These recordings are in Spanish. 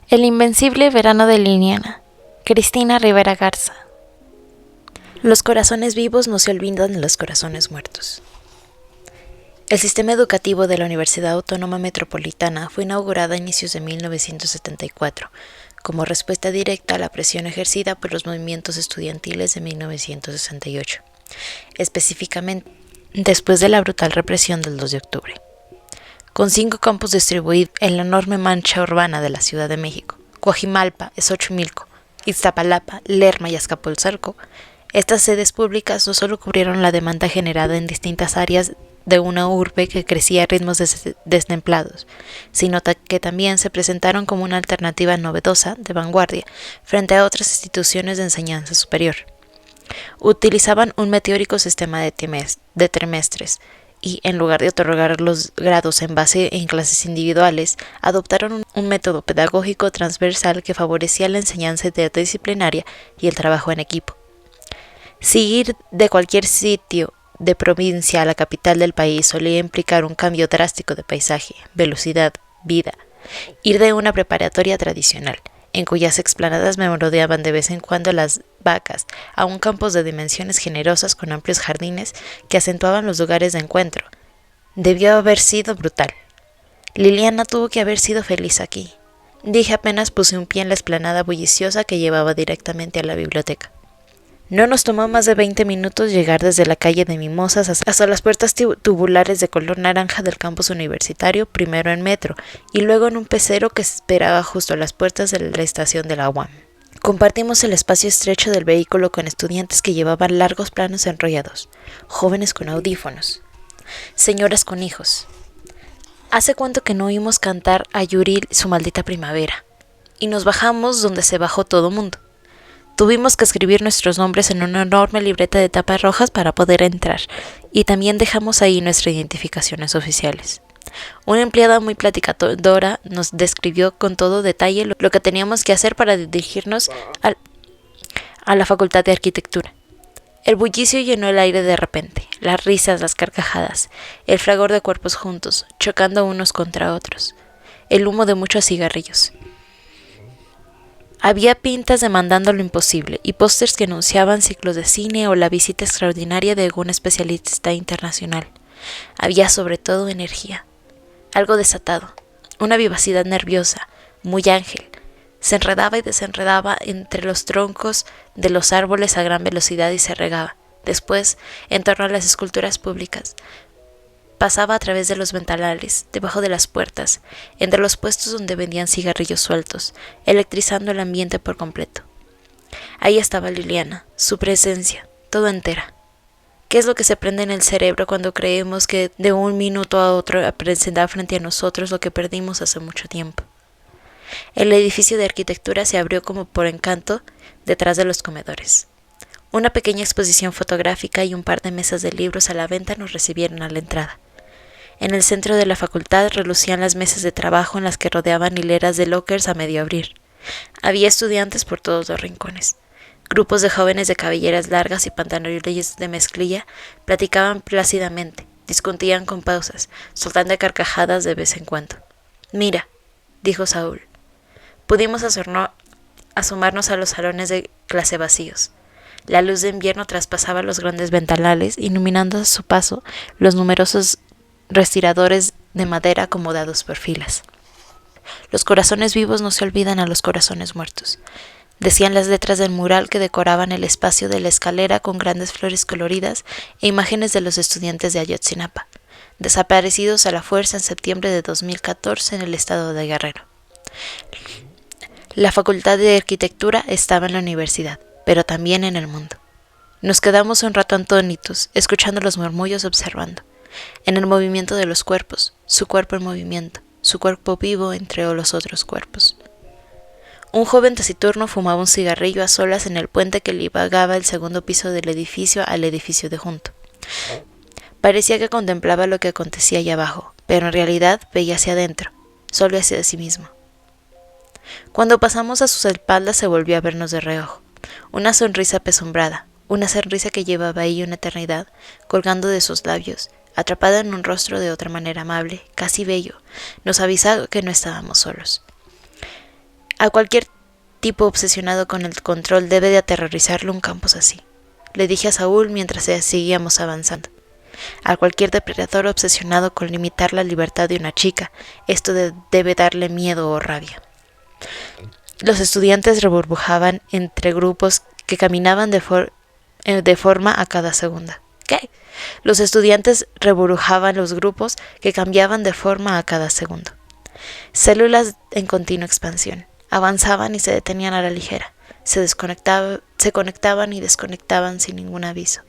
El invencible verano de Liliana. Cristina Rivera Garza. Los corazones vivos no se olvidan de los corazones muertos. El sistema educativo de la Universidad Autónoma Metropolitana fue inaugurado a inicios de 1974, como respuesta directa a la presión ejercida por los movimientos estudiantiles de 1968, específicamente después de la brutal represión del 2 de octubre. Con 5 campus distribuidos en la enorme mancha urbana de la Ciudad de México, Coajimalpa, Xochimilco, Iztapalapa, Lerma y Azcapotzalco, estas sedes públicas no solo cubrieron la demanda generada en distintas áreas de una urbe que crecía a ritmos destemplados, sino que también se presentaron como una alternativa novedosa, de vanguardia, frente a otras instituciones de enseñanza superior. Utilizaban un meteórico sistema de trimestres, y, en lugar de otorgar los grados en base en clases individuales, adoptaron un método pedagógico transversal que favorecía la enseñanza interdisciplinaria y el trabajo en equipo. Si ir de cualquier sitio de provincia a la capital del país solía implicar un cambio drástico de paisaje, velocidad, vida, ir de una preparatoria tradicional, en cuyas explanadas merodeaban de vez en cuando las vacas, a un campus de dimensiones generosas con amplios jardines que acentuaban los lugares de encuentro. Debió haber sido brutal. Liliana tuvo que haber sido feliz aquí, dije apenas puse un pie en la explanada bulliciosa que llevaba directamente a la biblioteca. No nos tomó más de 20 minutos llegar desde la calle de Mimosas hasta las puertas tubulares de color naranja del campus universitario, primero en metro y luego en un pecero que esperaba justo a las puertas de la estación de la UAM. Compartimos el espacio estrecho del vehículo con estudiantes que llevaban largos planos enrollados, jóvenes con audífonos, señoras con hijos. ¿Hace cuánto que no oímos cantar a Yuri su maldita primavera? Y nos bajamos donde se bajó todo mundo. Tuvimos que escribir nuestros nombres en una enorme libreta de tapas rojas para poder entrar, y también dejamos ahí nuestras identificaciones oficiales. Una empleada muy platicadora nos describió con todo detalle lo que teníamos que hacer para dirigirnos a la Facultad de Arquitectura. El bullicio llenó el aire de repente, las risas, las carcajadas, el fragor de cuerpos juntos, chocando unos contra otros, el humo de muchos cigarrillos. Había pintas demandando lo imposible y pósters que anunciaban ciclos de cine o la visita extraordinaria de algún especialista internacional. Había sobre todo energía, algo desatado, una vivacidad nerviosa, muy ángel. Se enredaba y desenredaba entre los troncos de los árboles a gran velocidad y se regaba. Después, en torno a las esculturas públicas, pasaba a través de los ventanales, debajo de las puertas, entre los puestos donde vendían cigarrillos sueltos, electrizando el ambiente por completo. Ahí estaba Liliana, su presencia, toda entera. ¿Qué es lo que se prende en el cerebro cuando creemos que de un minuto a otro aparecerá frente a nosotros lo que perdimos hace mucho tiempo? El edificio de arquitectura se abrió como por encanto detrás de los comedores. Una pequeña exposición fotográfica y un par de mesas de libros a la venta nos recibieron a la entrada. En el centro de la facultad relucían las mesas de trabajo en las que rodeaban hileras de lockers a medio abrir. Había estudiantes por todos los rincones. Grupos de jóvenes de cabelleras largas y pantalones de mezclilla platicaban plácidamente, discutían con pausas, soltando carcajadas de vez en cuando. «Mira», dijo Saúl. Pudimos asomarnos a los salones de clase vacíos. La luz de invierno traspasaba los grandes ventanales, iluminando a su paso los numerosos respiradores de madera acomodados por filas. Los corazones vivos no se olvidan a los corazones muertos, decían las letras del mural que decoraban el espacio de la escalera con grandes flores coloridas e imágenes de los estudiantes de Ayotzinapa, desaparecidos a la fuerza en septiembre de 2014 en el estado de Guerrero. La Facultad de Arquitectura estaba en la universidad, pero también en el mundo. Nos quedamos un rato atónitos, escuchando los murmullos, observando. En el movimiento de los cuerpos, su cuerpo en movimiento, su cuerpo vivo entre los otros cuerpos. Un joven taciturno fumaba un cigarrillo a solas en el puente que libagaba el segundo piso del edificio al edificio de junto. Parecía que contemplaba lo que acontecía allá abajo, pero en realidad veía hacia adentro, solo hacia sí mismo. Cuando pasamos a sus espaldas se volvió a vernos de reojo, una sonrisa apesumbrada, una sonrisa que llevaba ahí una eternidad, colgando de sus labios, atrapada en un rostro de otra manera amable, casi bello, nos avisaba que no estábamos solos. A cualquier tipo obsesionado con el control debe de aterrorizarlo un campus así, le dije a Saúl mientras seguíamos avanzando. A cualquier depredador obsesionado con limitar la libertad de una chica, esto debe darle miedo o rabia. Los estudiantes reburbujaban entre grupos que caminaban de forma a cada segunda. ¿Qué? Los estudiantes reburbujaban los grupos que cambiaban de forma a cada segundo. Células en continua expansión. Avanzaban y se detenían a la ligera. Se conectaban y desconectaban sin ningún aviso.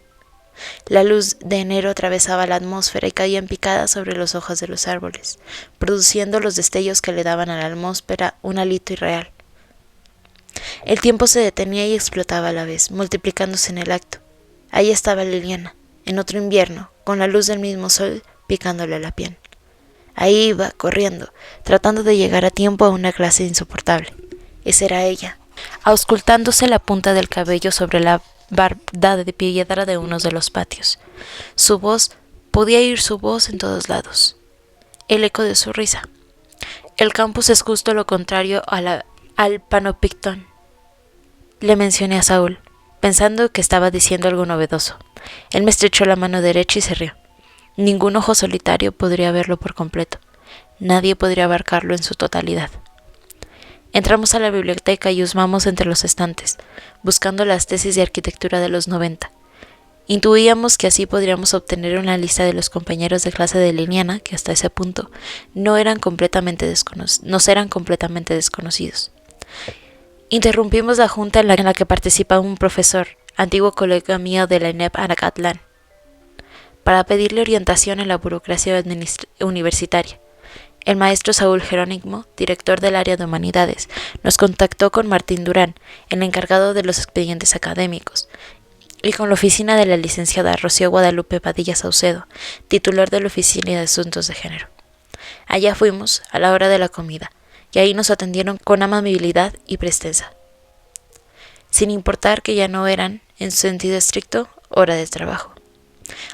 La luz de enero atravesaba la atmósfera y caía en picadas sobre las hojas de los árboles, produciendo los destellos que le daban a la atmósfera un hálito irreal. El tiempo se detenía y explotaba a la vez, multiplicándose en el acto. Ahí estaba Liliana, en otro invierno, con la luz del mismo sol picándole la piel. Ahí iba, corriendo, tratando de llegar a tiempo a una clase insoportable. Esa era ella, auscultándose la punta del cabello sobre la barda de piedra de uno de los patios. Podía oír su voz en todos lados. El eco de su risa. El campus es justo lo contrario al panopticon. Le mencioné a Saúl, pensando que estaba diciendo algo novedoso. Él me estrechó la mano derecha y se rió. Ningún ojo solitario podría verlo por completo. Nadie podría abarcarlo en su totalidad. Entramos a la biblioteca y husmamos entre los estantes, buscando las tesis de arquitectura de los 90. Intuíamos que así podríamos obtener una lista de los compañeros de clase de Liliana que hasta ese punto nos eran completamente desconocidos. Interrumpimos la junta en la que participaba un profesor, antiguo colega mío de la ENEP Anacatlán, para pedirle orientación en la burocracia universitaria. El maestro Saúl Jerónimo, director del área de humanidades, nos contactó con Martín Durán, el encargado de los expedientes académicos, y con la oficina de la licenciada Rocío Guadalupe Padilla Saucedo, titular de la Oficina de Asuntos de Género. Allá fuimos, a la hora de la comida, y ahí nos atendieron con amabilidad y presteza, sin importar que ya no eran, en su sentido estricto, hora de trabajo.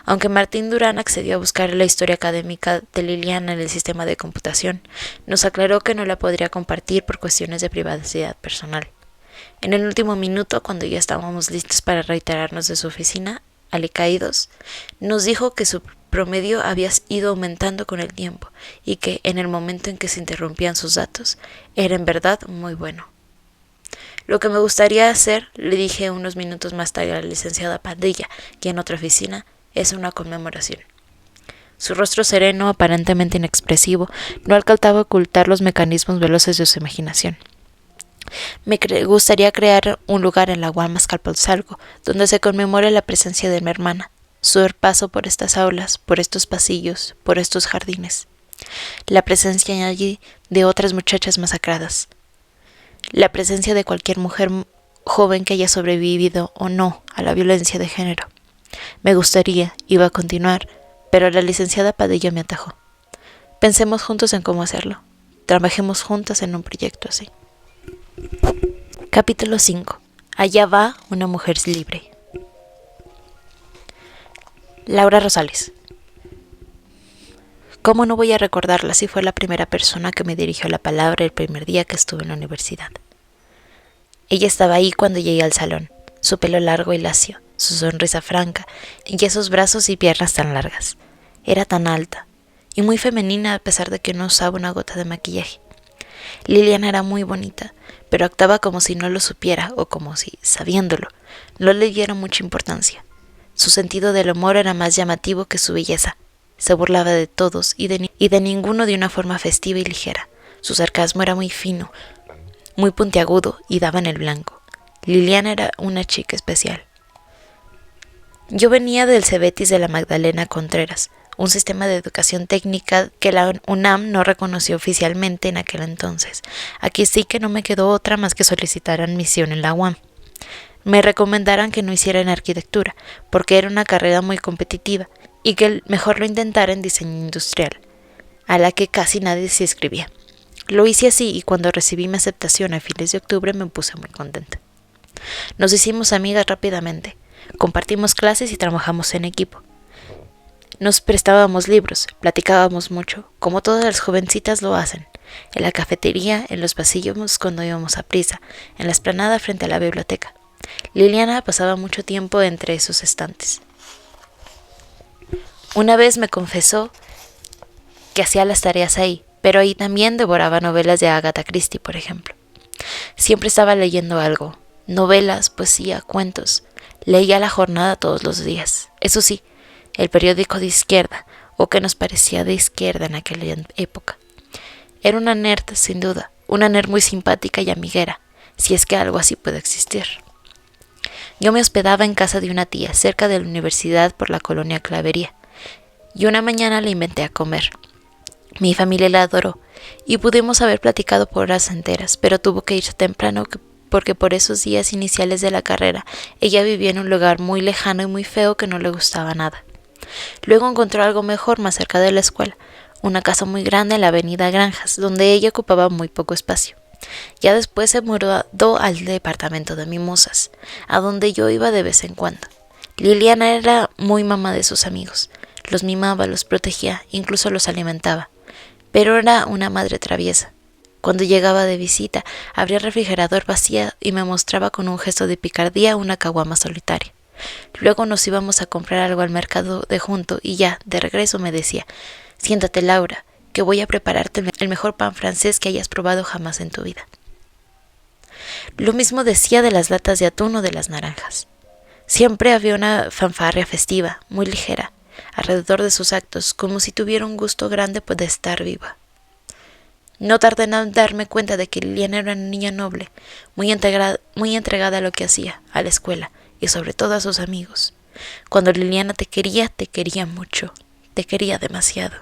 Aunque Martín Durán accedió a buscar la historia académica de Liliana en el sistema de computación, nos aclaró que no la podría compartir por cuestiones de privacidad personal. En el último minuto, cuando ya estábamos listos para retirarnos de su oficina, alicaídos, nos dijo que su promedio había ido aumentando con el tiempo y que, en el momento en que se interrumpían sus datos, era en verdad muy bueno. Lo que me gustaría hacer, le dije unos minutos más tarde a la licenciada Padilla, que en otra oficina, es una conmemoración. Su rostro sereno, aparentemente inexpresivo, no alcanzaba a ocultar los mecanismos veloces de su imaginación. Me gustaría crear un lugar en la UAM Azcapotzalco donde se conmemore la presencia de mi hermana, su paso por estas aulas, por estos pasillos, por estos jardines, la presencia allí de otras muchachas masacradas, la presencia de cualquier mujer joven que haya sobrevivido o no a la violencia de género. Me gustaría, iba a continuar, pero la licenciada Padilla me atajó. Pensemos juntos en cómo hacerlo. Trabajemos juntas en un proyecto así. Capítulo 5. Allá va una mujer libre. Laura Rosales. ¿Cómo no voy a recordarla si fue la primera persona que me dirigió la palabra el primer día que estuve en la universidad? Ella estaba ahí cuando llegué al salón, su pelo largo y lacio, su sonrisa franca y esos brazos y piernas tan largas. Era tan alta y muy femenina a pesar de que no usaba una gota de maquillaje. Liliana era muy bonita, pero actuaba como si no lo supiera o como si, sabiéndolo, no le diera mucha importancia. Su sentido del humor era más llamativo que su belleza. Se burlaba de todos y de ninguno de una forma festiva y ligera. Su sarcasmo era muy fino, muy puntiagudo y daba en el blanco. Liliana era una chica especial. Yo venía del Cebetis de la Magdalena Contreras, un sistema de educación técnica que la UNAM no reconoció oficialmente en aquel entonces. Aquí sí que no me quedó otra más que solicitar admisión en la UAM. Me recomendaron que no hiciera en arquitectura, porque era una carrera muy competitiva, y que mejor lo intentara en diseño industrial, a la que casi nadie se inscribía. Lo hice así y cuando recibí mi aceptación a fines de octubre me puse muy contenta. Nos hicimos amigas rápidamente, compartimos clases y trabajamos en equipo. Nos prestábamos libros, platicábamos mucho, como todas las jovencitas lo hacen. en la cafetería, en los pasillos cuando íbamos a prisa, en la explanada frente a la biblioteca. Liliana pasaba mucho tiempo entre esos estantes. Una vez me confesó que hacía las tareas ahí, pero ahí también devoraba novelas de Agatha Christie, por ejemplo. Siempre estaba leyendo algo, novelas, poesía, cuentos. Leía La Jornada todos los días. Eso sí, el periódico de izquierda, o que nos parecía de izquierda en aquella época. Era una nerd, sin duda, una nerd muy simpática y amiguera, si es que algo así puede existir. Yo me hospedaba en casa de una tía, cerca de la universidad por la colonia Clavería, y una mañana le inventé a comer. Mi familia la adoró, y pudimos haber platicado por horas enteras, pero tuvo que irse temprano porque por esos días iniciales de la carrera ella vivía en un lugar muy lejano y muy feo que no le gustaba nada. Luego encontró algo mejor más cerca de la escuela, una casa muy grande en la avenida Granjas, donde ella ocupaba muy poco espacio. Ya después se mudó al departamento de Mimosas, a donde yo iba de vez en cuando. Liliana era muy mamá de sus amigos, los mimaba, los protegía, incluso los alimentaba, pero era una madre traviesa. Cuando llegaba de visita, abría el refrigerador vacío y me mostraba con un gesto de picardía una caguama solitaria. Luego nos íbamos a comprar algo al mercado de junto y ya, de regreso me decía: «Siéntate, Laura, que voy a prepararte el mejor pan francés que hayas probado jamás en tu vida». Lo mismo decía de las latas de atún o de las naranjas. Siempre había una fanfarria festiva, muy ligera, alrededor de sus actos, como si tuviera un gusto grande de estar viva. No tardé en darme cuenta de que Liliana era una niña noble, muy entregada a lo que hacía, a la escuela y sobre todo a sus amigos. Cuando Liliana te quería mucho, te quería demasiado.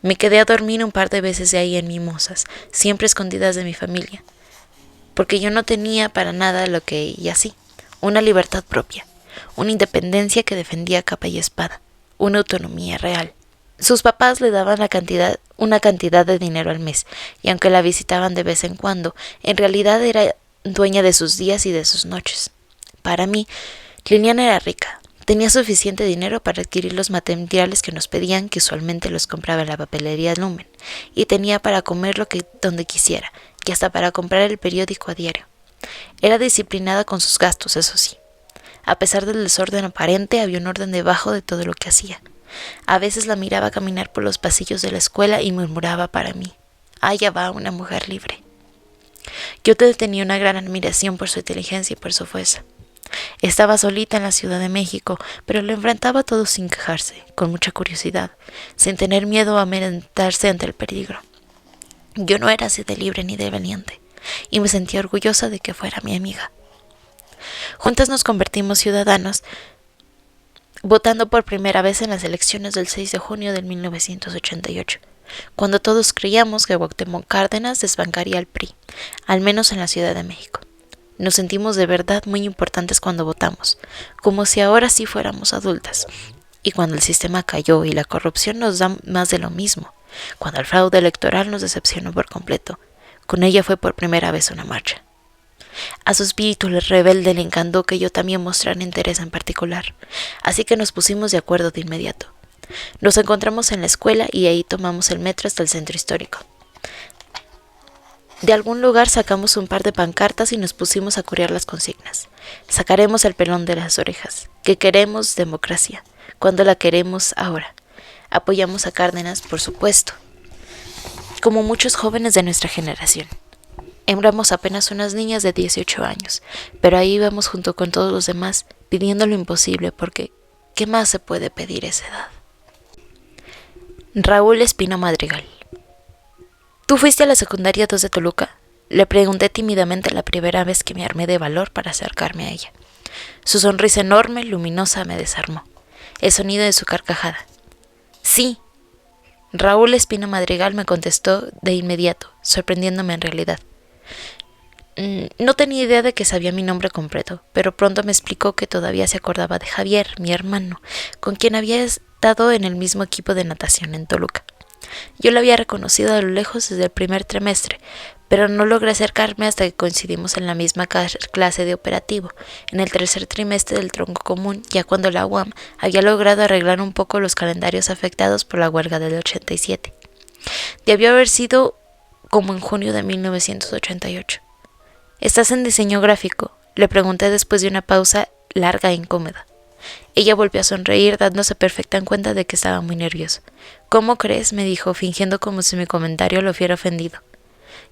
Me quedé a dormir un par de veces de ahí en Mimosas, siempre escondidas de mi familia, porque yo no tenía para nada lo que ella sí, una libertad propia, una independencia que defendía capa y espada, una autonomía real. Sus papás le daban una cantidad de dinero al mes, y aunque la visitaban de vez en cuando, en realidad era dueña de sus días y de sus noches. Para mí, Liliana era rica. Tenía suficiente dinero para adquirir los materiales que nos pedían, que usualmente los compraba en la papelería Lumen, y tenía para comer donde quisiera, y hasta para comprar el periódico a diario. Era disciplinada con sus gastos, eso sí. A pesar del desorden aparente, había un orden debajo de todo lo que hacía. A veces la miraba caminar por los pasillos de la escuela y murmuraba para mí: «Allá va una mujer libre». Yo tenía una gran admiración por su inteligencia y por su fuerza. Estaba solita en la Ciudad de México, pero lo enfrentaba todo sin quejarse, con mucha curiosidad, sin tener miedo a amedrentarse ante el peligro. Yo no era así de libre ni de valiente, y me sentía orgullosa de que fuera mi amiga. Juntas nos convertimos ciudadanos, votando por primera vez en las elecciones del 6 de junio de 1988, cuando todos creíamos que Cuauhtémoc Cárdenas desbancaría al PRI, al menos en la Ciudad de México. Nos sentimos de verdad muy importantes cuando votamos, como si ahora sí fuéramos adultas. Y cuando el sistema cayó y la corrupción nos da más de lo mismo, cuando el fraude electoral nos decepcionó por completo, con ella fue por primera vez una marcha. A su espíritu rebelde le encantó que yo también mostrara interés en particular, así que nos pusimos de acuerdo de inmediato. Nos encontramos en la escuela y ahí tomamos el metro hasta el centro histórico. De algún lugar sacamos un par de pancartas y nos pusimos a corear las consignas. Sacaremos el pelón de las orejas, que queremos democracia, cuando la queremos ahora. Apoyamos a Cárdenas, por supuesto, como muchos jóvenes de nuestra generación. Éramos apenas unas niñas de 18 años, pero ahí íbamos junto con todos los demás, pidiendo lo imposible, porque ¿qué más se puede pedir a esa edad? Raúl Espino Madrigal. ¿Tú fuiste a la secundaria 2 de Toluca? Le pregunté tímidamente la primera vez que me armé de valor para acercarme a ella. Su sonrisa enorme, luminosa, me desarmó. El sonido de su carcajada. Sí. Raúl Espino Madrigal me contestó de inmediato, sorprendiéndome en realidad. No tenía idea de que sabía mi nombre completo, pero pronto me explicó que todavía se acordaba de Javier, mi hermano, con quien había estado en el mismo equipo de natación en Toluca. Yo lo había reconocido a lo lejos desde el primer trimestre, pero no logré acercarme hasta que coincidimos en la misma clase de operativo, en el tercer trimestre del tronco común, ya cuando la UAM había logrado arreglar un poco los calendarios afectados por la huelga del 87. Debió haber sido como en junio de 1988. ¿Estás en diseño gráfico?, le pregunté después de una pausa larga e incómoda. Ella volvió a sonreír, dándose perfecta cuenta de que estaba muy nervioso. ¿Cómo crees?, me dijo, fingiendo como si mi comentario lo hubiera ofendido.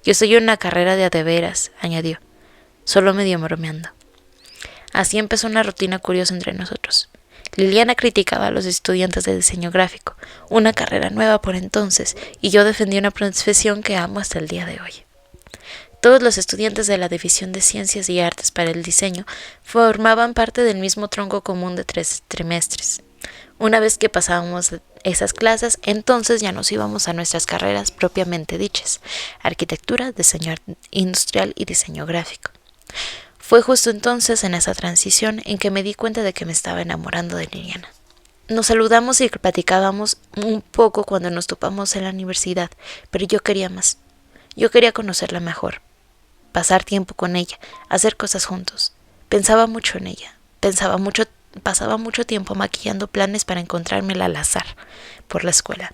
Yo soy una carrera de a de veras, añadió, solo medio bromeando. Así empezó una rutina curiosa entre nosotros. Liliana criticaba a los estudiantes de diseño gráfico, una carrera nueva por entonces, y yo defendía una profesión que amo hasta el día de hoy. Todos los estudiantes de la División de Ciencias y Artes para el Diseño formaban parte del mismo tronco común de 3 trimestres. Una vez que pasábamos esas clases, entonces ya nos íbamos a nuestras carreras propiamente dichas: arquitectura, diseño industrial y diseño gráfico. Fue justo entonces, en esa transición, en que me di cuenta de que me estaba enamorando de Liliana. Nos saludamos y platicábamos un poco cuando nos topamos en la universidad, pero yo quería más. Yo quería conocerla mejor, pasar tiempo con ella, hacer cosas juntos. Pensaba mucho en ella, pasaba mucho tiempo maquillando planes para encontrármela al azar por la escuela,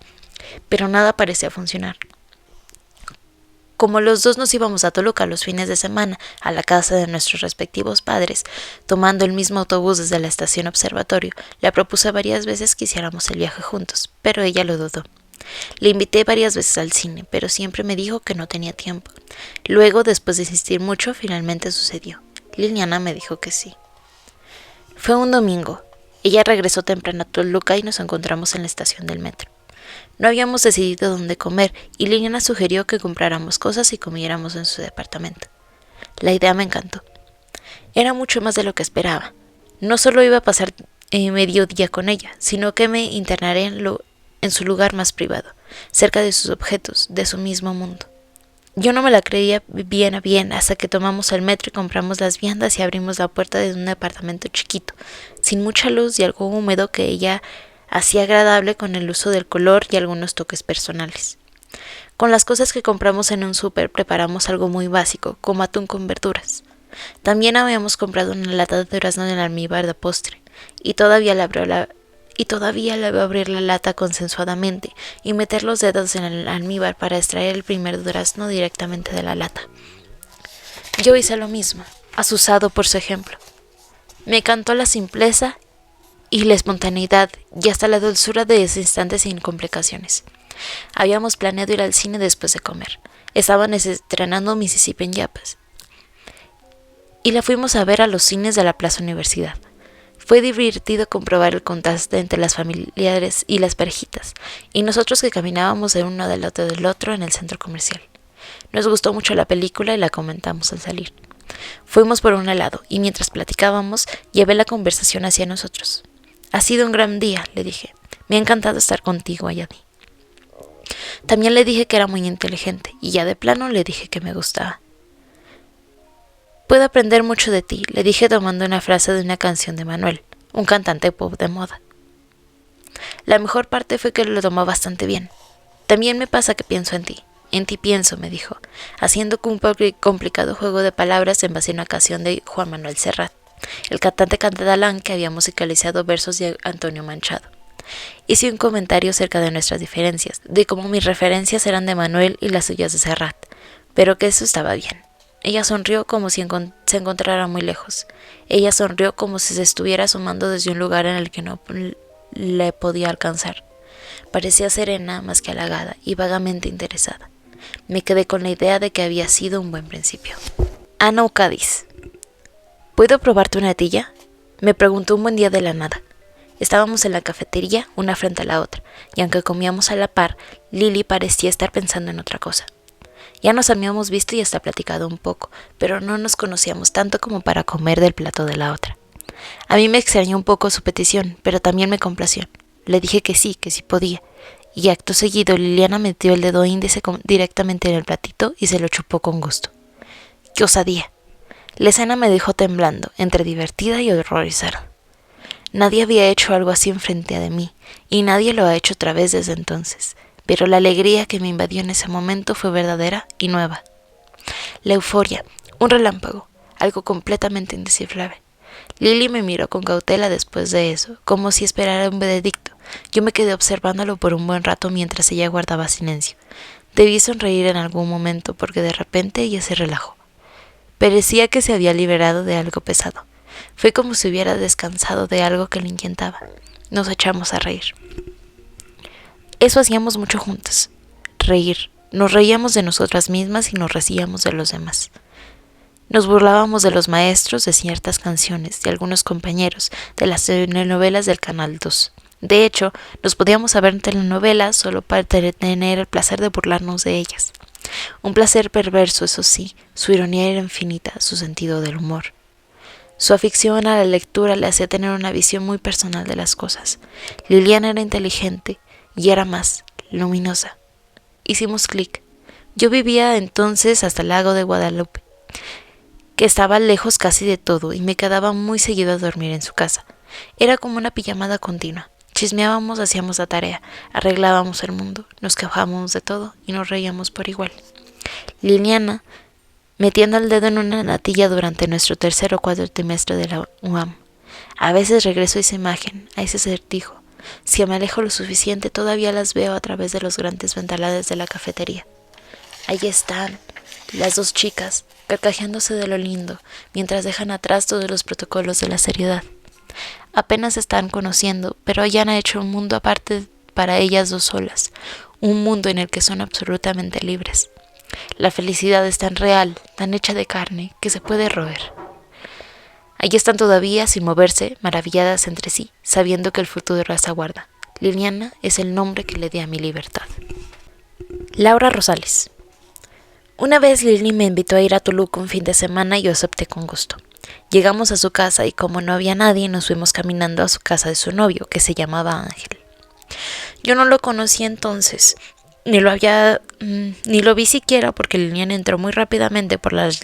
pero nada parecía funcionar. Como los dos nos íbamos a Toluca los fines de semana a la casa de nuestros respectivos padres, tomando el mismo autobús desde la estación Observatorio, le propuse varias veces que hiciéramos el viaje juntos, pero ella lo dudó. Le invité varias veces al cine, pero siempre me dijo que no tenía tiempo. Luego, después de insistir mucho, finalmente sucedió. Liliana me dijo que sí. Fue un domingo. Ella regresó temprano a Toluca y nos encontramos en la estación del metro. No habíamos decidido dónde comer y Liliana sugirió que compráramos cosas y comiéramos en su departamento. La idea me encantó. Era mucho más de lo que esperaba. No solo iba a pasar medio día con ella, sino que me internaré en su lugar más privado, cerca de sus objetos, de su mismo mundo. Yo no me la creía bien a bien hasta que tomamos el metro y compramos las viandas y abrimos la puerta de un departamento chiquito, sin mucha luz y algo húmedo que ella hacía agradable con el uso del color y algunos toques personales. Con las cosas que compramos en un súper preparamos algo muy básico, como atún con verduras. También habíamos comprado una lata de durazno en el almíbar de postre, y todavía le iba a abrir la lata consensuadamente y meter los dedos en el almíbar para extraer el primer durazno directamente de la lata. Yo hice lo mismo, asusado por su ejemplo. Me encantó la simpleza y la espontaneidad y hasta la dulzura de ese instante sin complicaciones. Habíamos planeado ir al cine después de comer. Estaban estrenando Mississippi en Chiapas. Y la fuimos a ver a los cines de la Plaza Universidad. Fue divertido comprobar el contraste entre las familiares y las parejitas, y nosotros que caminábamos de uno del otro en el centro comercial. Nos gustó mucho la película y la comentamos al salir. Fuimos por un helado, y mientras platicábamos, llevé la conversación hacia nosotros. Ha sido un gran día, le dije. Me ha encantado estar contigo, Ayadi. También le dije que era muy inteligente, y ya de plano le dije que me gustaba. Puedo aprender mucho de ti, le dije tomando una frase de una canción de Manuel, un cantante pop de moda. La mejor parte fue que lo tomó bastante bien. También me pasa que pienso en ti. En ti pienso, me dijo, haciendo un complicado juego de palabras en base a una canción de Juan Manuel Serrat, el cantante catalán que había musicalizado versos de Antonio Machado. Hice un comentario acerca de nuestras diferencias, de cómo mis referencias eran de Manuel y las suyas de Serrat, pero que eso estaba bien. Ella sonrió como si se encontrara muy lejos. Ella sonrió como si se estuviera asomando desde un lugar en el que no le podía alcanzar. Parecía serena más que halagada y vagamente interesada. Me quedé con la idea de que había sido un buen principio. Ana Cádiz. ¿Puedo probarte una natilla?, me preguntó un buen día de la nada. Estábamos en la cafetería, una frente a la otra, y aunque comíamos a la par, Lili parecía estar pensando en otra cosa. Ya nos habíamos visto y hasta platicado un poco, pero no nos conocíamos tanto como para comer del plato de la otra. A mí me extrañó un poco su petición, pero también me complació. Le dije que sí podía, y acto seguido Liliana metió el dedo índice directamente en el platito y se lo chupó con gusto. ¡Qué osadía! La escena me dejó temblando, entre divertida y horrorizada. Nadie había hecho algo así enfrente de mí, y nadie lo ha hecho otra vez desde entonces. Pero la alegría que me invadió en ese momento fue verdadera y nueva. La euforia, un relámpago, algo completamente indescifrable. Lili me miró con cautela después de eso, como si esperara un veredicto. Yo me quedé observándolo por un buen rato mientras ella guardaba silencio. Debí sonreír en algún momento porque de repente ella se relajó. Parecía que se había liberado de algo pesado. Fue como si hubiera descansado de algo que le inquietaba. Nos echamos a reír. Eso hacíamos mucho juntas. Reír. Nos reíamos de nosotras mismas y nos reíamos de los demás. Nos burlábamos de los maestros, de ciertas canciones, de algunos compañeros, de las telenovelas del Canal 2. De hecho, nos podíamos ver telenovelas solo para tener el placer de burlarnos de ellas. Un placer perverso, eso sí, su ironía era infinita, su sentido del humor. Su afición a la lectura le hacía tener una visión muy personal de las cosas. Liliana era inteligente y era más, luminosa. Hicimos clic. Yo vivía entonces hasta el lago de Guadalupe, que estaba lejos casi de todo, y me quedaba muy seguido a dormir en su casa. Era como una pijamada continua. Chismeábamos, hacíamos la tarea, arreglábamos el mundo, nos quejábamos de todo y nos reíamos por igual. Liliana, metiendo el dedo en una natilla durante nuestro tercer o cuarto trimestre de la UAM. A veces regreso a esa imagen, a ese acertijo. Si me alejo lo suficiente, todavía las veo a través de los grandes ventanales de la cafetería. Ahí están, las dos chicas, carcajeándose de lo lindo, mientras dejan atrás todos los protocolos de la seriedad. Apenas se están conociendo, pero ya han hecho un mundo aparte para ellas dos solas, un mundo en el que son absolutamente libres. La felicidad es tan real, tan hecha de carne, que se puede roer. Allí están todavía, sin moverse, maravilladas entre sí, sabiendo que el futuro las aguarda. Liliana es el nombre que le di a mi libertad. Laura Rosales. Una vez Lili me invitó a ir a Toluca un fin de semana y yo acepté con gusto. Llegamos a su casa y como no había nadie, nos fuimos caminando a su casa de su novio, que se llamaba Ángel. Yo no lo conocí entonces, ni lo vi siquiera porque Liliana entró muy rápidamente por las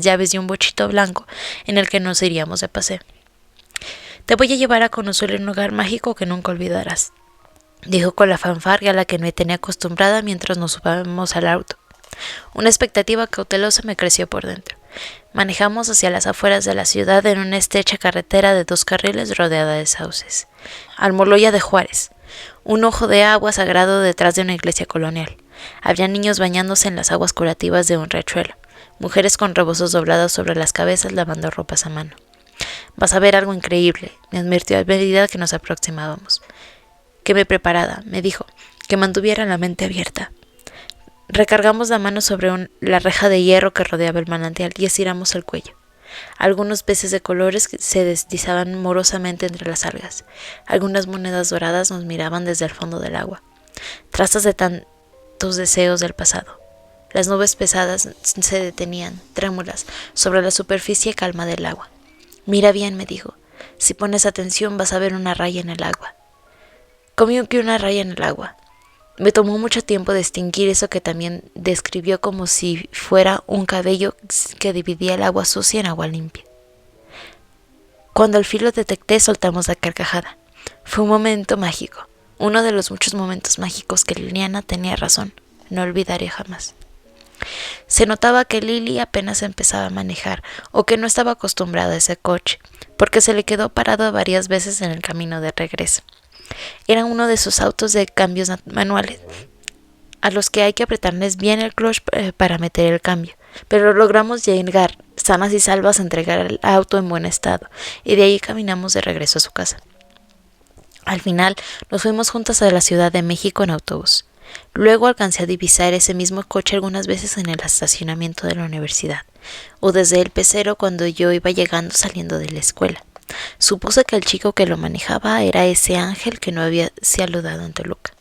llaves de un bochito blanco en el que nos iríamos de paseo. Te voy a llevar a conocer un lugar mágico que nunca olvidarás, dijo con la fanfarria a la que me tenía acostumbrada mientras nos subíamos al auto. Una expectativa cautelosa me creció por dentro. Manejamos hacia las afueras de la ciudad en una estrecha carretera de 2 carriles rodeada de sauces. Almoloya de Juárez, un ojo de agua sagrado detrás de una iglesia colonial. Había niños bañándose en las aguas curativas de un riachuelo, mujeres con rebozos doblados sobre las cabezas lavando ropas a mano. Vas a ver algo increíble, me advirtió a medida que nos aproximábamos. Que me preparara, me dijo, que mantuviera la mente abierta. Recargamos la mano sobre la reja de hierro que rodeaba el manantial y estiramos el cuello. Algunos peces de colores se deslizaban morosamente entre las algas. Algunas monedas doradas nos miraban desde el fondo del agua. Trazas de tantos deseos del pasado. Las nubes pesadas se detenían, trémulas, sobre la superficie calma del agua. Mira bien, me dijo. Si pones atención vas a ver una raya en el agua. ¿Cómo que una raya en el agua? Me tomó mucho tiempo distinguir eso que también describió como si fuera un cabello que dividía el agua sucia en agua limpia. Cuando al fin lo detecté, soltamos la carcajada. Fue un momento mágico, uno de los muchos momentos mágicos que Liliana tenía razón, no olvidaré jamás. Se notaba que Lili apenas empezaba a manejar o que no estaba acostumbrada a ese coche, porque se le quedó parado varias veces en el camino de regreso. Era uno de esos autos de cambios manuales, a los que hay que apretarles bien el clutch para meter el cambio, pero logramos llegar sanas y salvas a entregar el auto en buen estado, y de ahí caminamos de regreso a su casa. Al final nos fuimos juntas a la Ciudad de México en autobús. Luego alcancé a divisar ese mismo coche algunas veces en el estacionamiento de la universidad, o desde el pecero cuando yo iba llegando saliendo de la escuela. Supuse que el chico que lo manejaba era ese Ángel que no había saludado en Toluca.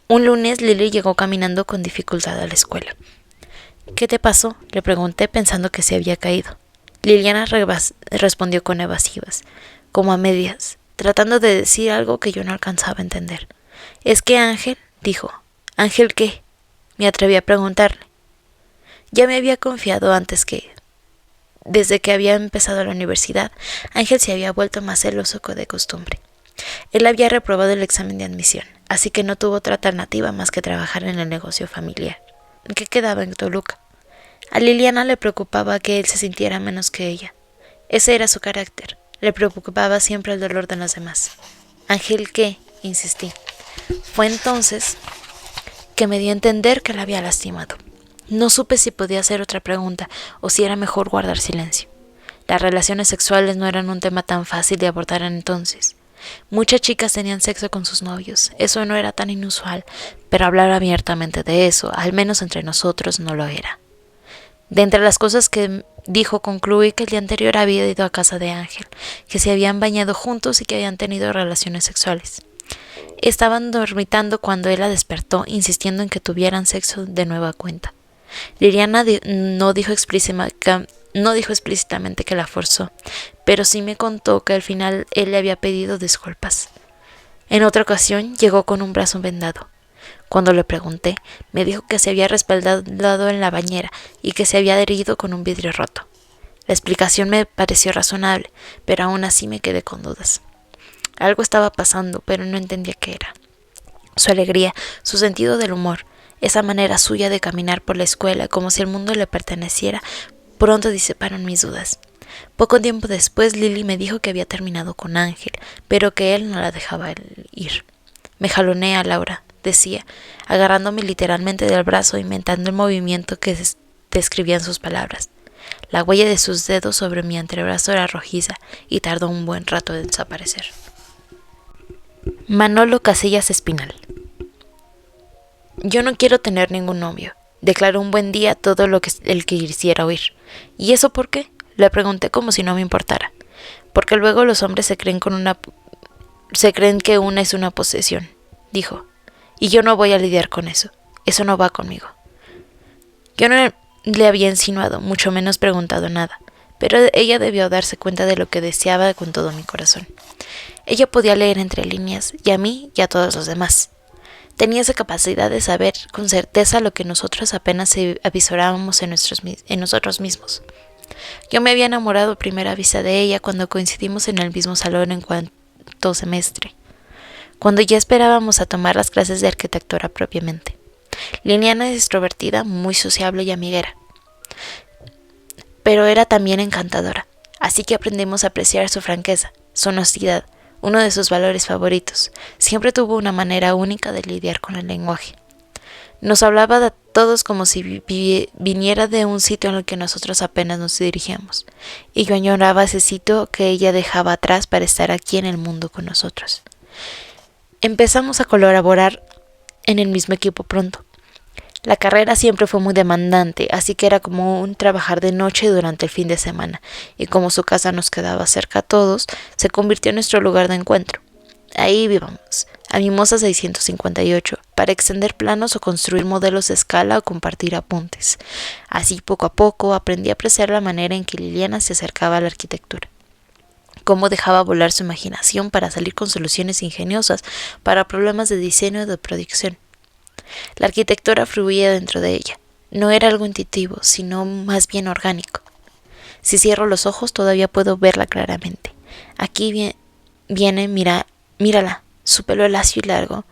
Un lunes Lili llegó caminando con dificultad a la escuela. ¿Qué te pasó?, le pregunté pensando que se había caído. Liliana respondió con evasivas, como a medias, tratando de decir algo que yo no alcanzaba a entender. Es que Ángel, dijo. ¿Ángel qué?, me atreví a preguntarle. Ya me había confiado antes que... Desde que había empezado la universidad, Ángel se había vuelto más celoso que de costumbre. Él había reprobado el examen de admisión, así que no tuvo otra alternativa más que trabajar en el negocio familiar, que quedaba en Toluca. A Liliana le preocupaba que él se sintiera menos que ella. Ese era su carácter. Le preocupaba siempre el dolor de los demás. ¿Ángel qué?, insistí. Fue entonces que me dio a entender que la había lastimado. No supe si podía hacer otra pregunta o si era mejor guardar silencio. Las relaciones sexuales no eran un tema tan fácil de abordar entonces. Muchas chicas tenían sexo con sus novios, eso no era tan inusual, pero hablar abiertamente de eso, al menos entre nosotros, no lo era. De entre las cosas que dijo, concluí que el día anterior había ido a casa de Ángel, que se habían bañado juntos y que habían tenido relaciones sexuales. Estaban dormitando cuando él la despertó, insistiendo en que tuvieran sexo de nueva cuenta. Liliana no dijo explícitamente que la forzó, pero sí me contó que al final él le había pedido disculpas. En otra ocasión llegó con un brazo vendado. Cuando le pregunté, me dijo que se había respaldado en la bañera y que se había herido con un vidrio roto. La explicación me pareció razonable, pero aún así me quedé con dudas. Algo estaba pasando, pero no entendía qué era. Su alegría, su sentido del humor, esa manera suya de caminar por la escuela como si el mundo le perteneciera, pronto disiparon mis dudas. Poco tiempo después, Lily me dijo que había terminado con Ángel, pero que él no la dejaba ir. Me jaloné a Laura, decía, agarrándome literalmente del brazo, inventando el movimiento que describían sus palabras. La huella de sus dedos sobre mi antebrazo era rojiza y tardó un buen rato en desaparecer. Manolo Casillas Espinal. Yo no quiero tener ningún novio, declaró un buen día todo lo que él quisiera oír. ¿Y eso por qué? Le pregunté como si no me importara. Porque luego los hombres se creen que una es una posesión, dijo. Y yo no voy a lidiar con eso. Eso no va conmigo. Yo no le había insinuado, mucho menos preguntado nada, pero ella debió darse cuenta de lo que deseaba con todo mi corazón. Ella podía leer entre líneas, y a mí y a todos los demás. Tenía esa capacidad de saber con certeza lo que nosotros apenas avisorábamos en nosotros mismos. Yo me había enamorado a primera vista de ella cuando coincidimos en el mismo salón en cuarto semestre, cuando ya esperábamos a tomar las clases de arquitectura propiamente. Liliana es extrovertida, muy sociable y amiguera, pero era también encantadora, así que aprendimos a apreciar su franqueza, su honestidad, uno de sus valores favoritos. Siempre tuvo una manera única de lidiar con el lenguaje. Nos hablaba a todos como si viniera de un sitio en el que nosotros apenas nos dirigíamos, y yo añoraba ese sitio que ella dejaba atrás para estar aquí en el mundo con nosotros. Empezamos a colaborar en el mismo equipo pronto. La carrera siempre fue muy demandante, así que era como un trabajar de noche durante el fin de semana, y como su casa nos quedaba cerca a todos, se convirtió en nuestro lugar de encuentro. Ahí íbamos, a Mimosa 658, para extender planos o construir modelos de escala o compartir apuntes. Así, poco a poco, aprendí a apreciar la manera en que Liliana se acercaba a la arquitectura. Cómo dejaba volar su imaginación para salir con soluciones ingeniosas para problemas de diseño y de producción. La arquitectura fluía dentro de ella. No era algo intuitivo, sino más bien orgánico. Si cierro los ojos todavía puedo verla claramente. Aquí viene, mírala, su pelo lacio y largo,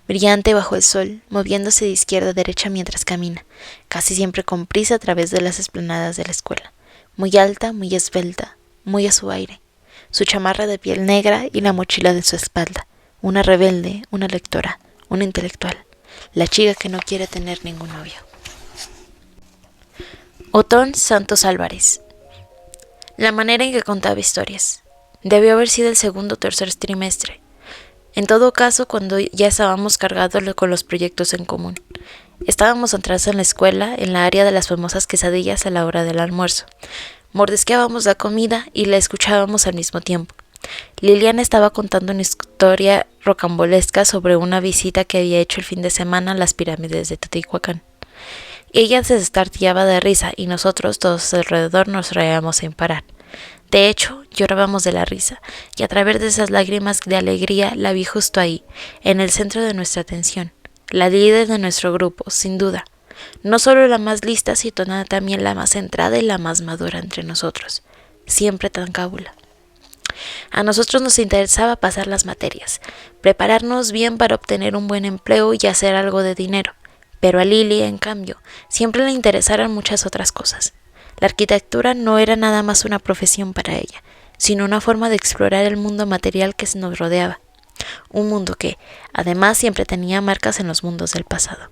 brillante bajo el sol, moviéndose de izquierda a derecha mientras camina, casi siempre con prisa a través de las esplanadas de la escuela. Muy alta, muy esbelta, muy a su aire. Su chamarra de piel negra y la mochila de su espalda. Una rebelde, una lectora, una intelectual. La chica que no quiere tener ningún novio. Otón Santos Álvarez. La manera en que contaba historias. Debió haber sido el segundo o tercer trimestre. En todo caso, cuando ya estábamos cargados con los proyectos en común. Estábamos atrás en la escuela, en la área de las famosas quesadillas a la hora del almuerzo. Mordisqueábamos la comida y la escuchábamos al mismo tiempo. Liliana estaba contando una historia rocambolesca sobre una visita que había hecho el fin de semana a las pirámides de Teotihuacán. Ella se destartillaba de risa y nosotros todos alrededor nos reíamos sin parar. De hecho, llorábamos de la risa, y a través de esas lágrimas de alegría la vi justo ahí, en el centro de nuestra atención, la líder de nuestro grupo, sin duda. No solo la más lista, sino también la más centrada y la más madura entre nosotros. Siempre tan cábula. A nosotros nos interesaba pasar las materias, prepararnos bien para obtener un buen empleo y hacer algo de dinero. Pero a Lily, en cambio, siempre le interesaron muchas otras cosas. La arquitectura no era nada más una profesión para ella, sino una forma de explorar el mundo material que nos rodeaba. Un mundo que, además, siempre tenía marcas en los mundos del pasado.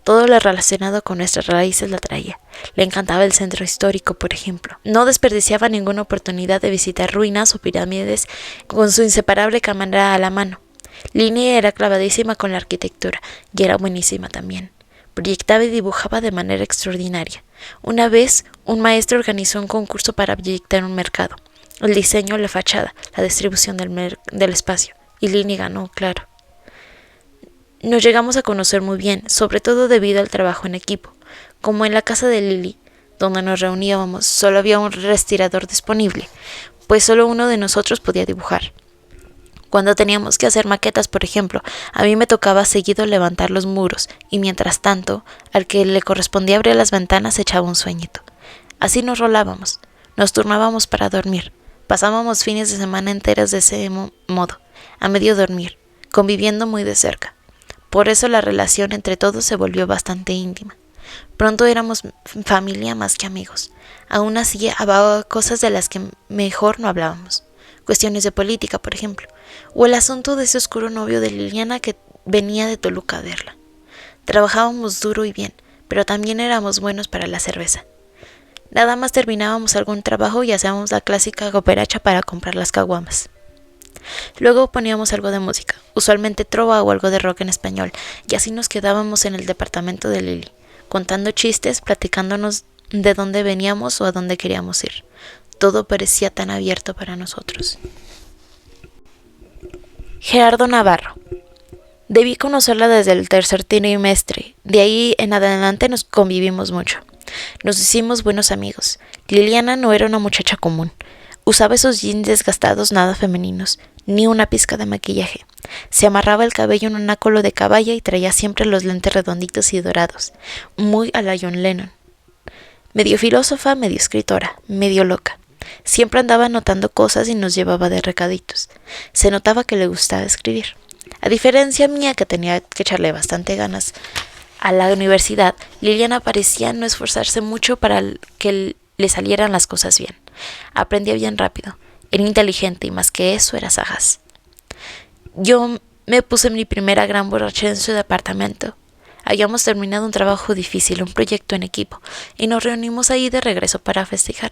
Todo lo relacionado con nuestras raíces la atraía. Le encantaba el centro histórico, por ejemplo. No desperdiciaba ninguna oportunidad de visitar ruinas o pirámides con su inseparable cámara a la mano. Lini era clavadísima con la arquitectura y era buenísima también. Proyectaba y dibujaba de manera extraordinaria. Una vez, un maestro organizó un concurso para proyectar un mercado, el diseño, la fachada, la distribución del espacio, y Lini ganó, claro. Nos llegamos a conocer muy bien, sobre todo debido al trabajo en equipo. Como en la casa de Lili, donde nos reuníamos, solo había un respirador disponible, pues solo uno de nosotros podía dibujar. Cuando teníamos que hacer maquetas, por ejemplo, a mí me tocaba seguido levantar los muros, y mientras tanto, al que le correspondía abrir las ventanas echaba un sueñito. Así nos rolábamos, nos turnábamos para dormir, pasábamos fines de semana enteros de ese modo, a medio dormir, conviviendo muy de cerca. Por eso la relación entre todos se volvió bastante íntima. Pronto éramos familia más que amigos. Aún así, había cosas de las que mejor no hablábamos. Cuestiones de política, por ejemplo, o el asunto de ese oscuro novio de Liliana que venía de Toluca a verla. Trabajábamos duro y bien, pero también éramos buenos para la cerveza. Nada más terminábamos algún trabajo y hacíamos la clásica cooperacha para comprar las caguamas. Luego poníamos algo de música, usualmente trova o algo de rock en español, y así nos quedábamos en el departamento de Lili, contando chistes, platicándonos de dónde veníamos o a dónde queríamos ir. Todo parecía tan abierto para nosotros. Gerardo Navarro. Debí conocerla desde el tercer trimestre, de ahí en adelante nos convivimos mucho. Nos hicimos buenos amigos. Liliana no era una muchacha común. Usaba esos jeans desgastados nada femeninos, ni una pizca de maquillaje. Se amarraba el cabello en un ácolo de caballa y traía siempre los lentes redonditos y dorados, muy a la John Lennon. Medio filósofa, medio escritora, medio loca. Siempre andaba anotando cosas y nos llevaba de recaditos. Se notaba que le gustaba escribir. A diferencia mía, que tenía que echarle bastante ganas a la universidad, Liliana parecía no esforzarse mucho para que le salieran las cosas bien. Aprendía bien rápido, era inteligente y más que eso era sagaz. Yo me puse mi primera gran borrachera en su departamento. Habíamos terminado un trabajo difícil, un proyecto en equipo, y nos reunimos ahí de regreso para festejar.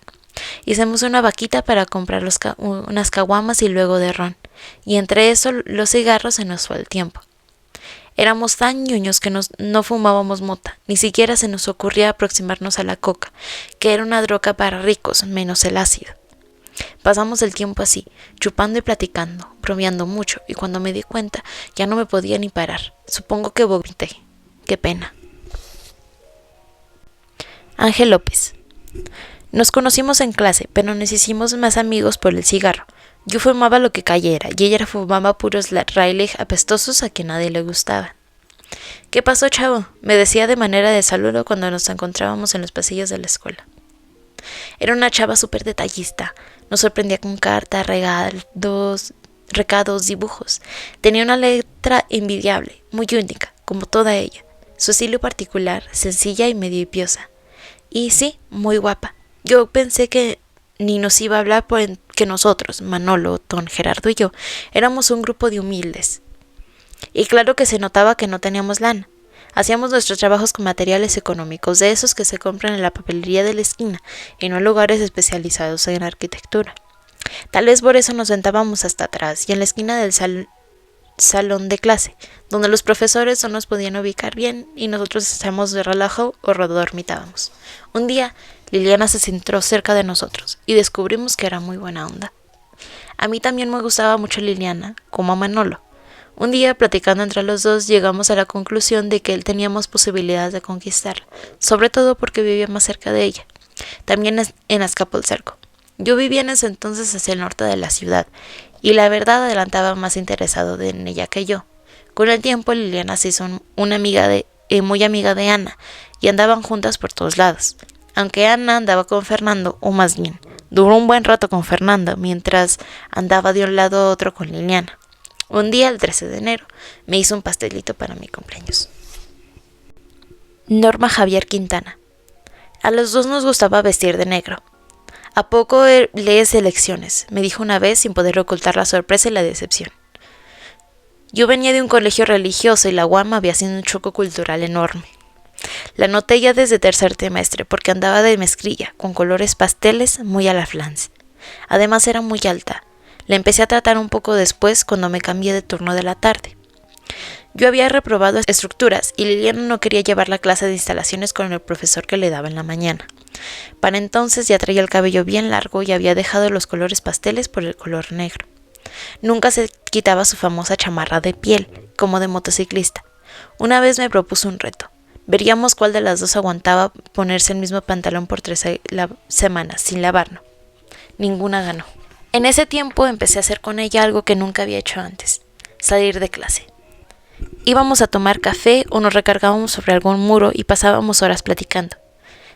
Hicimos una vaquita para comprar unas caguamas y luego de ron, y entre eso los cigarros se nos fue el tiempo. Éramos tan ñoños que no fumábamos mota, ni siquiera se nos ocurría aproximarnos a la coca, que era una droga para ricos, menos el ácido. Pasamos el tiempo así, chupando y platicando, bromeando mucho, y cuando me di cuenta ya no me podía ni parar. Supongo que vomité. Qué pena. Ángel López. Nos conocimos en clase, pero nos hicimos más amigos por el cigarro. Yo fumaba lo que cayera, y ella fumaba puros Rayleigh apestosos a que nadie le gustaba. ¿Qué pasó, chavo?, me decía de manera de saludo cuando nos encontrábamos en los pasillos de la escuela. Era una chava súper detallista. Nos sorprendía con cartas, recados, dibujos. Tenía una letra envidiable, muy única, como toda ella. Su estilo particular, sencilla y medio hipiosa. Y sí, muy guapa. Yo pensé que ni nos iba a hablar que nosotros, Manolo, Ton, Gerardo y yo, éramos un grupo de humildes. Y claro que se notaba que no teníamos lana. Hacíamos nuestros trabajos con materiales económicos, de esos que se compran en la papelería de la esquina, y no en lugares especializados en arquitectura. Tal vez por eso nos sentábamos hasta atrás y en la esquina del salón de clase, donde los profesores no nos podían ubicar bien y nosotros hacíamos de relajo o dormitábamos. Un día, Liliana se sentó cerca de nosotros y descubrimos que era muy buena onda. A mí también me gustaba mucho Liliana, como a Manolo. Un día, platicando entre los dos, llegamos a la conclusión de que él tenía más posibilidades de conquistarla, sobre todo porque vivía más cerca de ella, también en Azcapotzalco. Yo vivía en ese entonces hacia el norte de la ciudad, y la verdad adelantaba más interesado en ella que yo. Con el tiempo, Liliana se hizo muy amiga de Ana, y andaban juntas por todos lados. Aunque Ana andaba con Fernando, o más bien, duró un buen rato con Fernando, mientras andaba de un lado a otro con Liliana. Un día, el 13 de enero, me hizo un pastelito para mi cumpleaños. Norma Javier Quintana. A los dos nos gustaba vestir de negro. ¿A poco lees elecciones?, me dijo una vez sin poder ocultar la sorpresa y la decepción. Yo venía de un colegio religioso y la UAM había sido un choque cultural enorme. La noté ya desde tercer trimestre porque andaba de mezclilla, con colores pasteles muy a la Flans. Además era muy alta. La empecé a tratar un poco después cuando me cambié de turno de la tarde. Yo había reprobado estructuras y Liliana no quería llevar la clase de instalaciones con el profesor que le daba en la mañana. Para entonces ya traía el cabello bien largo y había dejado los colores pasteles por el color negro. Nunca se quitaba su famosa chamarra de piel, como de motociclista. Una vez me propuso un reto. Veríamos cuál de las dos aguantaba ponerse el mismo pantalón por 3 semanas sin lavarlo. Ninguna ganó. En ese tiempo empecé a hacer con ella algo que nunca había hecho antes: salir de clase. Íbamos a tomar café o nos recargábamos sobre algún muro y pasábamos horas platicando.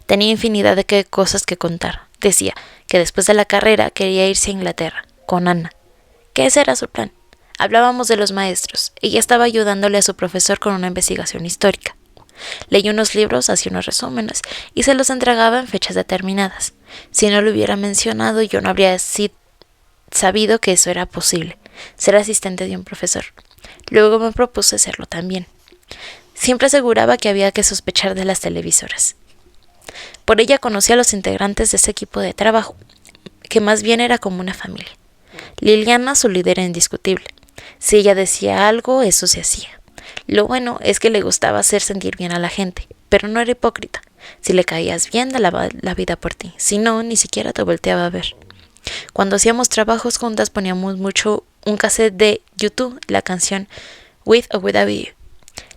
Tenía infinidad de cosas que contar. Decía que después de la carrera quería irse a Inglaterra, con Ana, que ese era su plan. Hablábamos de los maestros. Ella estaba ayudándole a su profesor con una investigación histórica. Leí unos libros, hacía unos resúmenes y se los entregaba en fechas determinadas. Si no lo hubiera mencionado, yo no habría sabido que eso era posible, ser asistente de un profesor. Luego me propuse hacerlo también. Siempre aseguraba que había que sospechar de las televisoras. Por ella conocí a los integrantes de ese equipo de trabajo, que más bien era como una familia. Liliana, su líder indiscutible. Si ella decía algo, eso se hacía. Lo bueno es que le gustaba hacer sentir bien a la gente, pero no era hipócrita. Si le caías bien, daba la vida por ti. Si no, ni siquiera te volteaba a ver. Cuando hacíamos trabajos juntas poníamos mucho un cassette de YouTube, la canción With or Without You.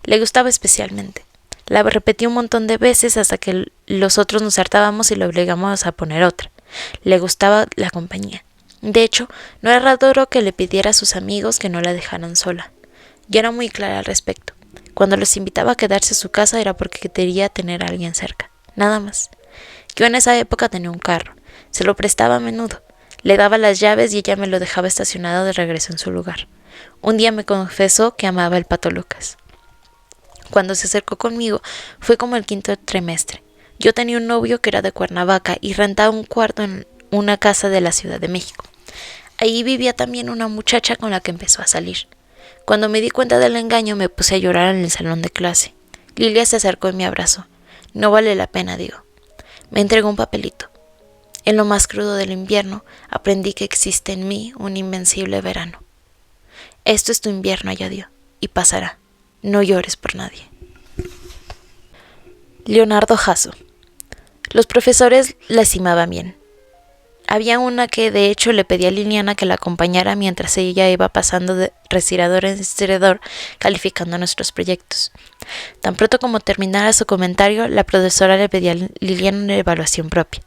Le gustaba especialmente. La repetí un montón de veces hasta que los otros nos hartábamos y le obligamos a poner otra. Le gustaba la compañía. De hecho, no era raro que le pidiera a sus amigos que no la dejaran sola. Yo era muy clara al respecto. Cuando los invitaba a quedarse a su casa era porque quería tener a alguien cerca. Nada más. Yo en esa época tenía un carro. Se lo prestaba a menudo. Le daba las llaves y ella me lo dejaba estacionado de regreso en su lugar. Un día me confesó que amaba el Pato Lucas. Cuando se acercó conmigo fue como el 5º trimestre. Yo tenía un novio que era de Cuernavaca y rentaba un cuarto en una casa de la Ciudad de México. Ahí vivía también una muchacha con la que empezó a salir. Cuando me di cuenta del engaño me puse a llorar en el salón de clase. Lilia se acercó y me abrazó. No vale la pena, digo. Me entregó un papelito. En lo más crudo del invierno aprendí que existe en mí un invencible verano. Esto es tu invierno, añadió, y pasará. No llores por nadie. Leonardo Jasso. Los profesores la estimaban bien. Había una que de hecho le pedía a Liliana que la acompañara mientras ella iba pasando de respirador en respirador calificando nuestros proyectos. Tan pronto como terminara su comentario, la profesora le pedía a Liliana una evaluación propia.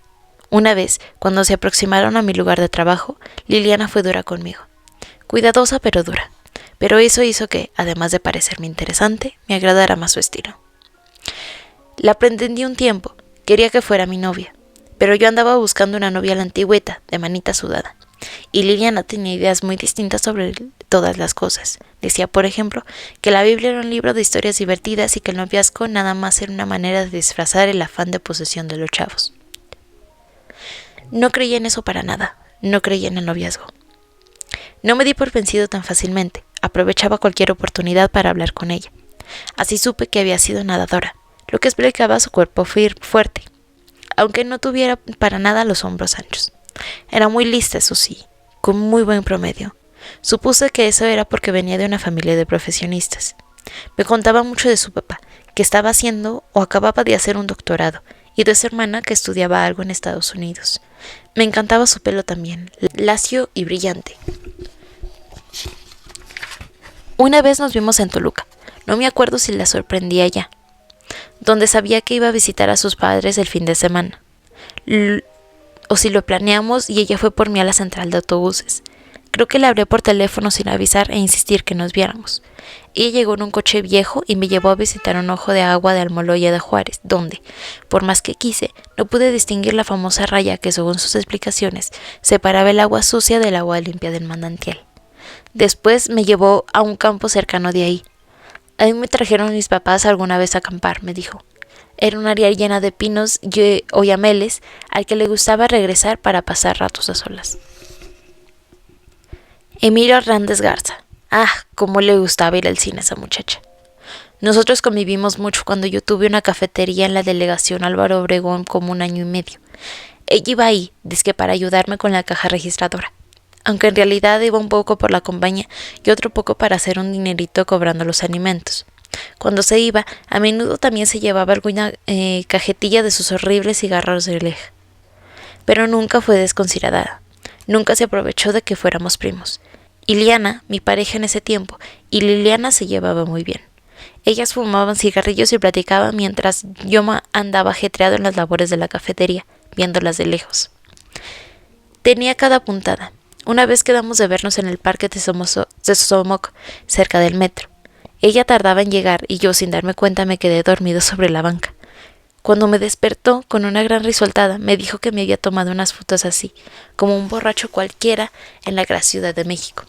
Una vez, cuando se aproximaron a mi lugar de trabajo, Liliana fue dura conmigo. Cuidadosa pero dura. Pero eso hizo que, además de parecerme interesante, me agradara más su estilo. La pretendí un tiempo, quería que fuera mi novia. Pero yo andaba buscando una novia a la antigüeta, de manita sudada. Y Liliana tenía ideas muy distintas sobre todas las cosas. Decía, por ejemplo, que la Biblia era un libro de historias divertidas y que el noviazgo nada más era una manera de disfrazar el afán de posesión de los chavos. No creía en eso para nada, no creía en el noviazgo. No me di por vencido tan fácilmente, aprovechaba cualquier oportunidad para hablar con ella. Así supe que había sido nadadora, lo que explicaba su cuerpo fuerte, aunque no tuviera para nada los hombros anchos. Era muy lista, eso sí, con muy buen promedio. Supuse que eso era porque venía de una familia de profesionistas. Me contaba mucho de su papá, que estaba haciendo o acababa de hacer un doctorado, y de su hermana que estudiaba algo en Estados Unidos. Me encantaba su pelo también, lacio y brillante. Una vez nos vimos en Toluca, no me acuerdo si la sorprendí allá, donde sabía que iba a visitar a sus padres el fin de semana. O si lo planeamos y ella fue por mí a la central de autobuses. Creo que le hablé por teléfono sin avisar e insistir que nos viéramos. Ella llegó en un coche viejo y me llevó a visitar un ojo de agua de Almoloya de Juárez, donde, por más que quise, no pude distinguir la famosa raya que, según sus explicaciones, separaba el agua sucia del agua limpia del manantial. Después me llevó a un campo cercano de ahí. A mí me trajeron mis papás alguna vez a acampar, me dijo. Era un área llena de pinos y oyameles al que le gustaba regresar para pasar ratos a solas. Emilio Hernández Garza. Ah, cómo le gustaba ir al cine a esa muchacha. Nosotros convivimos mucho cuando yo tuve una cafetería en la delegación Álvaro Obregón como 1 año y medio. Ella iba ahí, dizque para ayudarme con la caja registradora, aunque en realidad iba un poco por la compañía y otro poco para hacer un dinerito cobrando los alimentos. Cuando se iba, a menudo también se llevaba alguna cajetilla de sus horribles cigarros de leja. Pero nunca fue desconsiderada. Nunca se aprovechó de que fuéramos primos. Iliana, mi pareja en ese tiempo, y Liliana se llevaba muy bien. Ellas fumaban cigarrillos y platicaban mientras yo andaba ajetreado en las labores de la cafetería, viéndolas de lejos. Tenía cada puntada. Una vez quedamos de vernos en el parque de Sosomoc, cerca del metro. Ella tardaba en llegar y yo, sin darme cuenta, me quedé dormido sobre la banca. Cuando me despertó, con una gran risoltada, me dijo que me había tomado unas fotos así, como un borracho cualquiera en la gran Ciudad de México.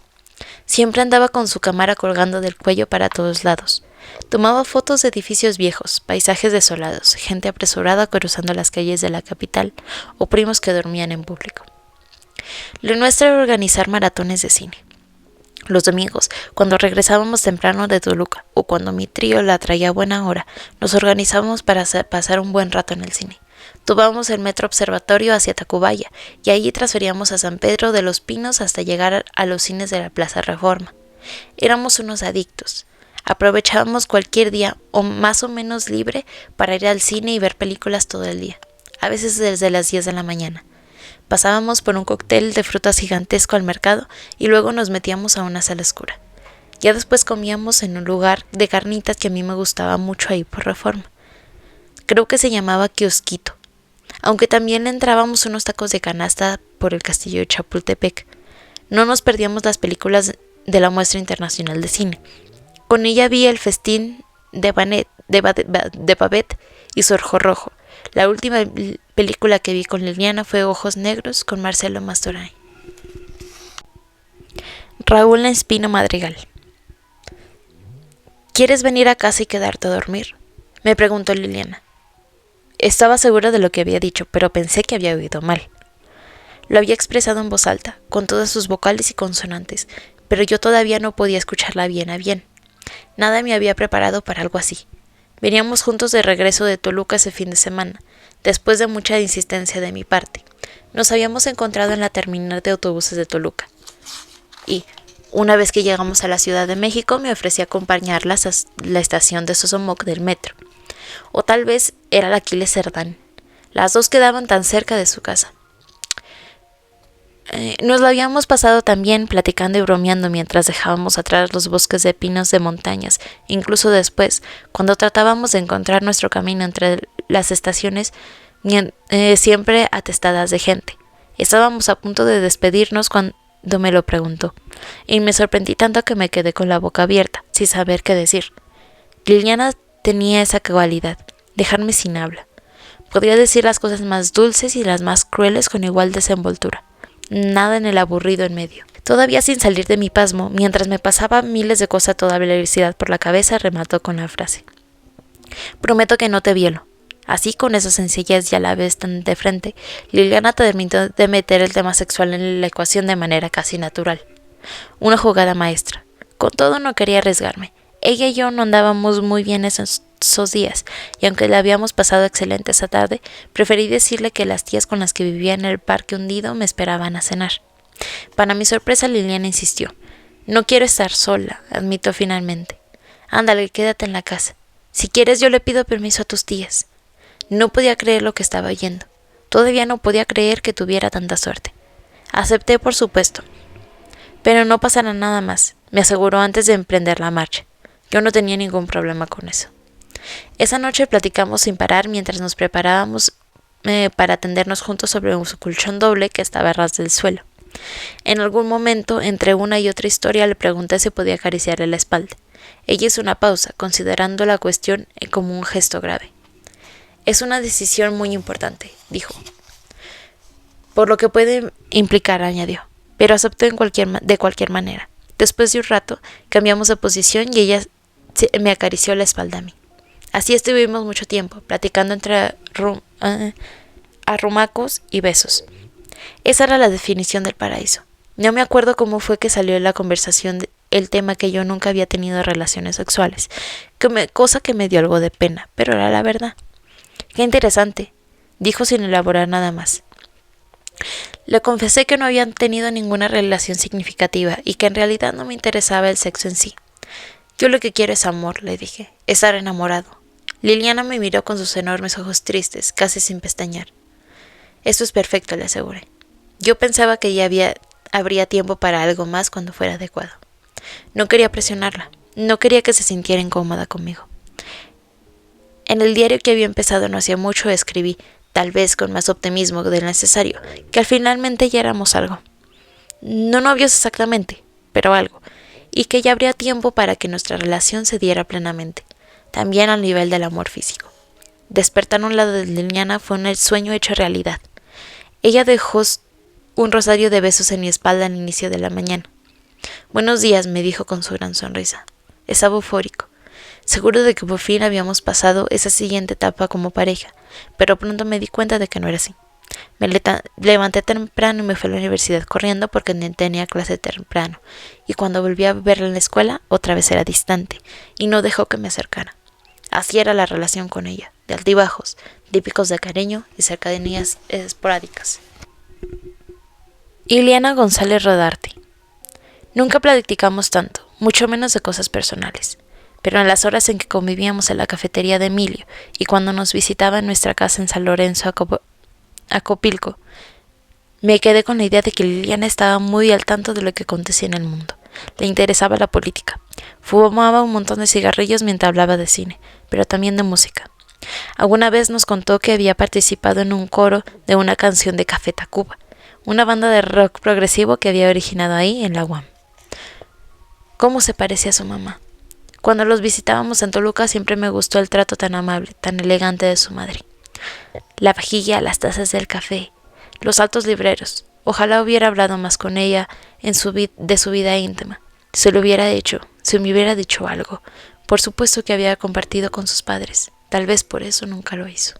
Siempre andaba con su cámara colgando del cuello para todos lados. Tomaba fotos de edificios viejos, paisajes desolados, gente apresurada cruzando las calles de la capital o primos que dormían en público. Lo nuestro era organizar maratones de cine. Los domingos, cuando regresábamos temprano de Toluca o cuando mi trío la traía a buena hora, nos organizábamos para pasar un buen rato en el cine. Tomábamos el metro Observatorio hacia Tacubaya y allí transferíamos a San Pedro de los Pinos hasta llegar a los cines de la Plaza Reforma. Éramos unos adictos. Aprovechábamos cualquier día o más o menos libre para ir al cine y ver películas todo el día, a veces desde las 10 de la mañana. Pasábamos por un cóctel de frutas gigantesco al mercado y luego nos metíamos a una sala oscura. Ya después comíamos en un lugar de carnitas que a mí me gustaba mucho ahí por Reforma. Creo que se llamaba Kiosquito, aunque también le entrábamos unos tacos de canasta por el castillo de Chapultepec. No nos perdíamos las películas de la Muestra Internacional de Cine. Con ella vi El festín de Babette y Sorjo Rojo. La última película que vi con Liliana fue Ojos Negros con Marcelo Mastroianni. Raúl Espino Madrigal. ¿Quieres venir a casa y quedarte a dormir?, me preguntó Liliana. Estaba segura de lo que había dicho, pero pensé que había oído mal. Lo había expresado en voz alta, con todas sus vocales y consonantes, pero yo todavía no podía escucharla bien a bien. Nada me había preparado para algo así. Veníamos juntos de regreso de Toluca ese fin de semana, después de mucha insistencia de mi parte. Nos habíamos encontrado en la terminal de autobuses de Toluca. Y, una vez que llegamos a la Ciudad de México, me ofrecí a acompañarlas a la estación de Sosomoc del metro. O tal vez era la Aquiles Cerdán. Las dos quedaban tan cerca de su casa. Nos lo habíamos pasado tan bien platicando y bromeando mientras dejábamos atrás los bosques de pinos de montañas, incluso después, cuando tratábamos de encontrar nuestro camino entre las estaciones, siempre atestadas de gente. Estábamos a punto de despedirnos cuando me lo preguntó, y me sorprendí tanto que me quedé con la boca abierta, sin saber qué decir. Liliana tenía esa cualidad, dejarme sin habla. Podría decir las cosas más dulces y las más crueles con igual desenvoltura. Nada en el aburrido en medio. Todavía sin salir de mi pasmo, mientras me pasaba miles de cosas a toda velocidad por la cabeza, remató con la frase: prometo que no te violo. Así, con esa sencillez y a la vez tan de frente, Liliana terminó de meter el tema sexual en la ecuación de manera casi natural. Una jugada maestra. Con todo, no quería arriesgarme. Ella y yo no andábamos muy bien esos días, y aunque la habíamos pasado excelente esa tarde, preferí decirle que las tías con las que vivía en el parque hundido me esperaban a cenar. Para mi sorpresa, Liliana insistió. No quiero estar sola, admitió finalmente. Ándale, quédate en la casa. Si quieres, yo le pido permiso a tus tías. No podía creer lo que estaba oyendo. Todavía no podía creer que tuviera tanta suerte. Acepté, por supuesto. Pero no pasará nada más, me aseguró antes de emprender la marcha. Yo no tenía ningún problema con eso. Esa noche platicamos sin parar mientras nos preparábamos para tendernos juntos sobre un colchón doble que estaba a ras del suelo. En algún momento, entre una y otra historia, le pregunté si podía acariciarle la espalda. Ella hizo una pausa, considerando la cuestión como un gesto grave. Es una decisión muy importante, dijo. Por lo que puede implicar, añadió, pero aceptó de cualquier manera. Después de un rato, cambiamos de posición y ella me acarició la espalda a mí. Así estuvimos mucho tiempo, platicando entre arrumacos y besos. Esa era la definición del paraíso. No me acuerdo cómo fue que salió la conversación el tema que yo nunca había tenido relaciones sexuales, cosa que me dio algo de pena, pero era la verdad. Qué interesante, dijo sin elaborar nada más. Le confesé que no habían tenido ninguna relación significativa y que en realidad no me interesaba el sexo en sí. Yo lo que quiero es amor, le dije, estar enamorado. Liliana me miró con sus enormes ojos tristes, casi sin pestañear. Esto es perfecto, le aseguré. Yo pensaba que ya habría tiempo para algo más cuando fuera adecuado. No quería presionarla, no quería que se sintiera incómoda conmigo. En el diario que había empezado no hacía mucho escribí, tal vez con más optimismo del necesario, que al finalmente ya éramos algo. No novios exactamente, pero algo, y que ya habría tiempo para que nuestra relación se diera plenamente, también al nivel del amor físico. Despertar a un lado de Liliana fue un sueño hecho realidad. Ella dejó un rosario de besos en mi espalda al inicio de la mañana. Buenos días, me dijo con su gran sonrisa. Estaba eufórico, seguro de que por fin habíamos pasado esa siguiente etapa como pareja, pero pronto me di cuenta de que no era así. Me levanté temprano y me fui a la universidad corriendo porque tenía clase temprano, y cuando volví a verla en la escuela, otra vez era distante, y no dejó que me acercara. Así era la relación con ella, de altibajos, típicos de cariño y cercanías esporádicas. Ileana González Rodarte. Nunca platicamos tanto, mucho menos de cosas personales, pero en las horas en que convivíamos en la cafetería de Emilio y cuando nos visitaba en nuestra casa en San Lorenzo, Acopilco, me quedé con la idea de que Liliana estaba muy al tanto de lo que acontecía en el mundo. Le interesaba la política. Fumaba un montón de cigarrillos mientras hablaba de cine, pero también de música. Alguna vez nos contó que había participado en un coro de una canción de Café Tacuba, una banda de rock progresivo que había originado ahí en la UAM. ¿Cómo se parecía a su mamá? Cuando los visitábamos en Toluca siempre me gustó el trato tan amable, tan elegante de su madre. La vajilla, las tazas del café, los altos libreros. Ojalá hubiera hablado más con ella de su vida íntima. Si me hubiera dicho algo. Por supuesto que había compartido con sus padres. Tal vez por eso nunca lo hizo.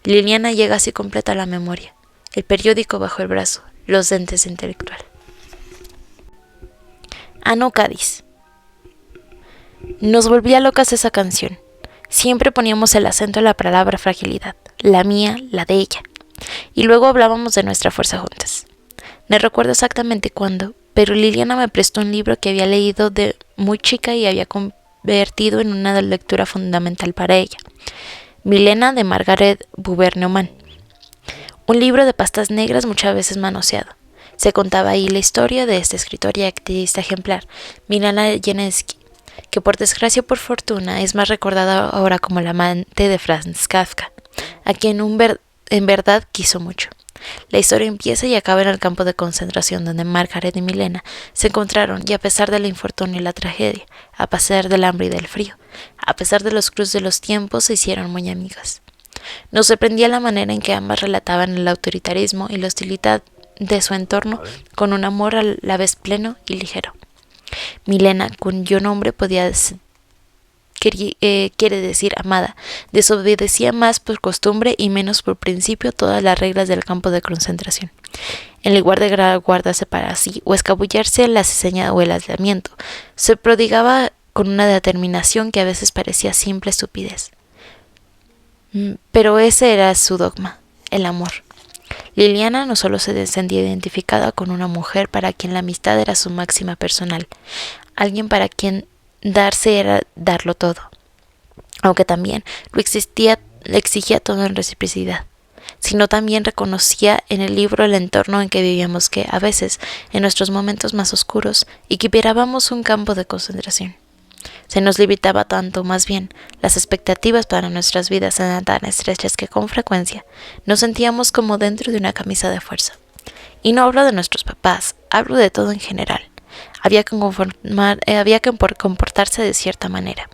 Liliana llega así completa a la memoria. El periódico bajo el brazo, los dentes de intelectual. Ano Cádiz. Nos volvía locas esa canción. Siempre poníamos el acento en la palabra fragilidad, la mía, la de ella. Y luego hablábamos de nuestra fuerza juntas. No recuerdo exactamente cuándo, pero Liliana me prestó un libro que había leído de muy chica y había convertido en una lectura fundamental para ella. Milena de Margaret Buber-Neumann. Un libro de pastas negras muchas veces manoseado. Se contaba ahí la historia de esta escritora y activista ejemplar, Milena Genensky, que por desgracia o por fortuna es más recordada ahora como la amante de Franz Kafka, a quien en verdad quiso mucho. La historia empieza y acaba en el campo de concentración donde Margaret y Milena se encontraron y a pesar del infortunio y la tragedia, a pesar del hambre y del frío, a pesar de los cruces de los tiempos, se hicieron muy amigas. Nos sorprendía la manera en que ambas relataban el autoritarismo y la hostilidad de su entorno con un amor a la vez pleno y ligero. Milena, cuyo nombre quiere decir amada, desobedecía más por costumbre y menos por principio todas las reglas del campo de concentración. En lugar de guardarse para sí o escabullarse en la cizaña o el aislamiento, se prodigaba con una determinación que a veces parecía simple estupidez. Pero ese era su dogma, el amor. Liliana no solo se sentía identificada con una mujer para quien la amistad era su máxima personal, alguien para quien darse era darlo todo, aunque también le exigía todo en reciprocidad, sino también reconocía en el libro el entorno en que vivíamos que, a veces, en nuestros momentos más oscuros, equiparábamos un campo de concentración. Se nos limitaba tanto, más bien, las expectativas para nuestras vidas eran tan estrechas que con frecuencia nos sentíamos como dentro de una camisa de fuerza. Y no hablo de nuestros papás, hablo de todo en general. Había que comportarse de cierta manera.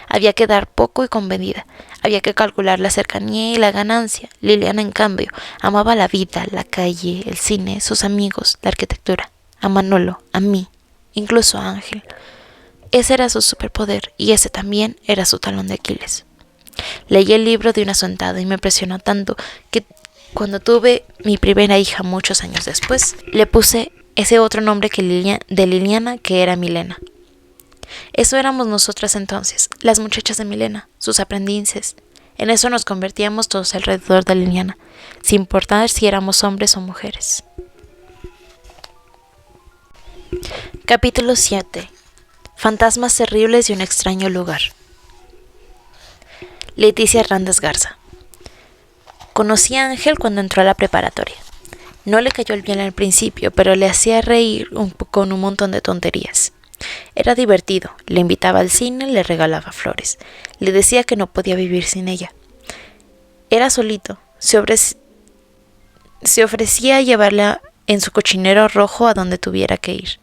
Había que dar poco y con medida. Había que calcular la cercanía y la ganancia. Liliana, en cambio, amaba la vida, la calle, el cine, sus amigos, la arquitectura. A Manolo, a mí, incluso a Ángel. Ese era su superpoder y ese también era su talón de Aquiles. Leí el libro de una sentada y me impresionó tanto que cuando tuve mi primera hija muchos años después, le puse ese otro nombre de Liliana que era Milena. Eso éramos nosotras entonces, las muchachas de Milena, sus aprendices. En eso nos convertíamos todos alrededor de Liliana, sin importar si éramos hombres o mujeres. Capítulo 7. Fantasmas terribles de un extraño lugar. Leticia Hernández Garza. Conocí a Ángel cuando entró a la preparatoria. No le cayó bien al principio, pero le hacía reír con un montón de tonterías. Era divertido, le invitaba al cine, le regalaba flores, le decía que no podía vivir sin ella. Era solito, se ofrecía a llevarla en su cochinero rojo a donde tuviera que ir.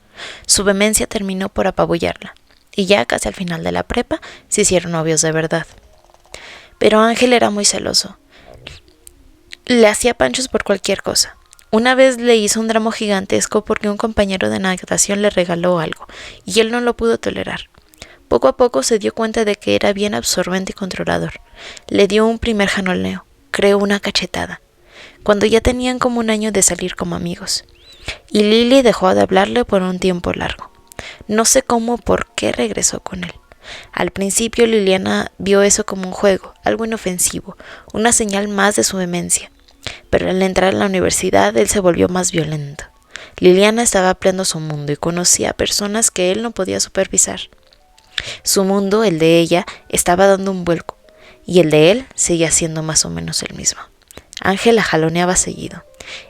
Su vehemencia terminó por apabullarla, y ya casi al final de la prepa se hicieron novios de verdad. Pero Ángel era muy celoso. Le hacía panchos por cualquier cosa. Una vez le hizo un drama gigantesco porque un compañero de natación le regaló algo, y él no lo pudo tolerar. Poco a poco se dio cuenta de que era bien absorbente y controlador. Le dio un primer janoleo, creó una cachetada, cuando ya tenían como un año de salir como amigos. Y Lili dejó de hablarle por un tiempo largo. No sé cómo o por qué regresó con él. Al principio Liliana vio eso como un juego, algo inofensivo, una señal más de su demencia. Pero al entrar a la universidad él se volvió más violento. Liliana estaba ampliando su mundo y conocía a personas que él no podía supervisar. Su mundo, el de ella, estaba dando un vuelco, y el de él seguía siendo más o menos el mismo. Ángel la jaloneaba seguido.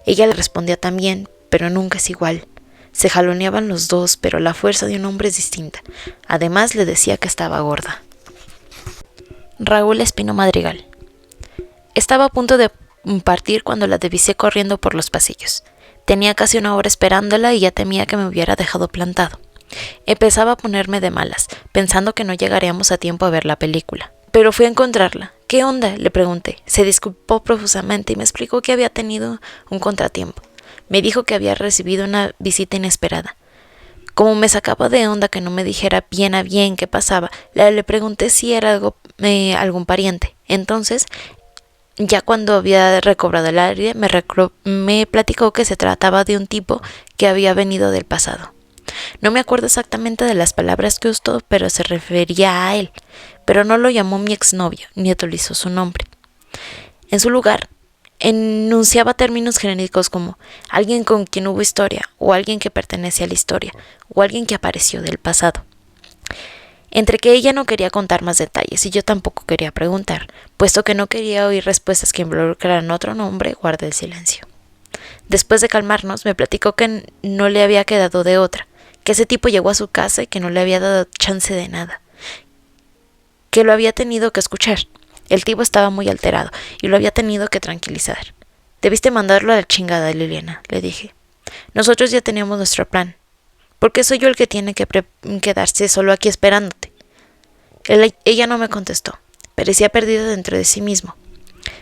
Ella le respondía también, pero nunca es igual. Se jaloneaban los dos, pero la fuerza de un hombre es distinta. Además le decía que estaba gorda. Raúl Espino Madrigal. Estaba a punto de partir cuando la divisé corriendo por los pasillos. Tenía casi una hora esperándola y ya temía que me hubiera dejado plantado. Empezaba a ponerme de malas, pensando que no llegaríamos a tiempo a ver la película. Pero fui a encontrarla. ¿Qué onda?, le pregunté. Se disculpó profusamente y me explicó que había tenido un contratiempo. Me dijo que había recibido una visita inesperada. Como me sacaba de onda que no me dijera bien a bien qué pasaba, le pregunté si era algún pariente. Entonces, ya cuando había recobrado el aire, me platicó que se trataba de un tipo que había venido del pasado. No me acuerdo exactamente de las palabras que usó, pero se refería a él, pero no lo llamó mi exnovio, ni utilizó su nombre. En su lugar, enunciaba términos genéricos como alguien con quien hubo historia, o alguien que pertenece a la historia, o alguien que apareció del pasado. Entre que ella no quería contar más detalles y yo tampoco quería preguntar, puesto que no quería oír respuestas que involucraran otro nombre, guardé el silencio. Después de calmarnos, me platicó que no le había quedado de otra, que ese tipo llegó a su casa y que no le había dado chance de nada, que lo había tenido que escuchar. El tipo estaba muy alterado y lo había tenido que tranquilizar. Debiste mandarlo a la chingada, Liliana, le dije. Nosotros ya teníamos nuestro plan. ¿Por qué soy yo el que tiene que quedarse solo aquí esperándote? Ella no me contestó. Parecía perdida dentro de sí mismo.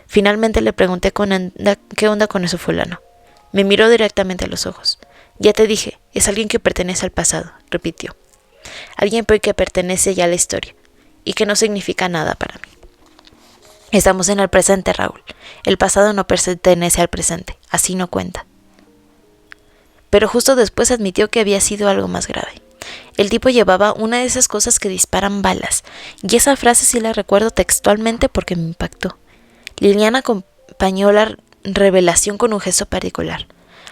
Finalmente le pregunté qué onda con ese fulano. Me miró directamente a los ojos. Ya te dije, es alguien que pertenece al pasado, repitió. Alguien que pertenece ya a la historia, y que no significa nada para mí. Estamos en el presente, Raúl. El pasado no pertenece al presente, así no cuenta. Pero justo después admitió que había sido algo más grave. El tipo llevaba una de esas cosas que disparan balas, y esa frase sí la recuerdo textualmente porque me impactó. Liliana acompañó la revelación con un gesto particular.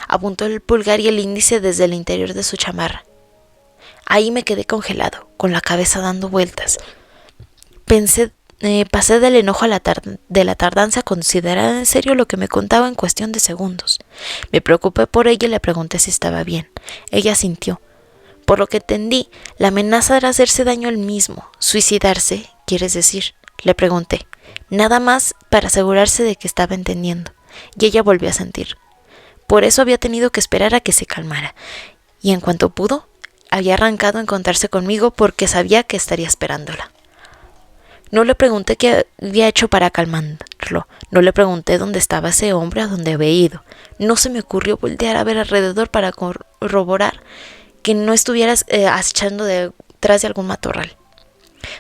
Apuntó el pulgar y el índice desde el interior de su chamarra. Ahí me quedé congelado, con la cabeza dando vueltas. Pasé del enojo de la tardanza a considerar en serio lo que me contaba en cuestión de segundos. Me preocupé por ella y le pregunté si estaba bien. Ella asintió. Por lo que entendí, la amenaza era hacerse daño él mismo. ¿Suicidarse, quieres decir? Le pregunté. Nada más para asegurarse de que estaba entendiendo. Y ella volvió a sentir. Por eso había tenido que esperar a que se calmara. Y en cuanto pudo, había arrancado a encontrarse conmigo porque sabía que estaría esperándola. No le pregunté qué había hecho para calmarlo. No le pregunté dónde estaba ese hombre a donde había ido. No se me ocurrió voltear a ver alrededor para corroborar que no estuvieras acechando detrás de algún matorral.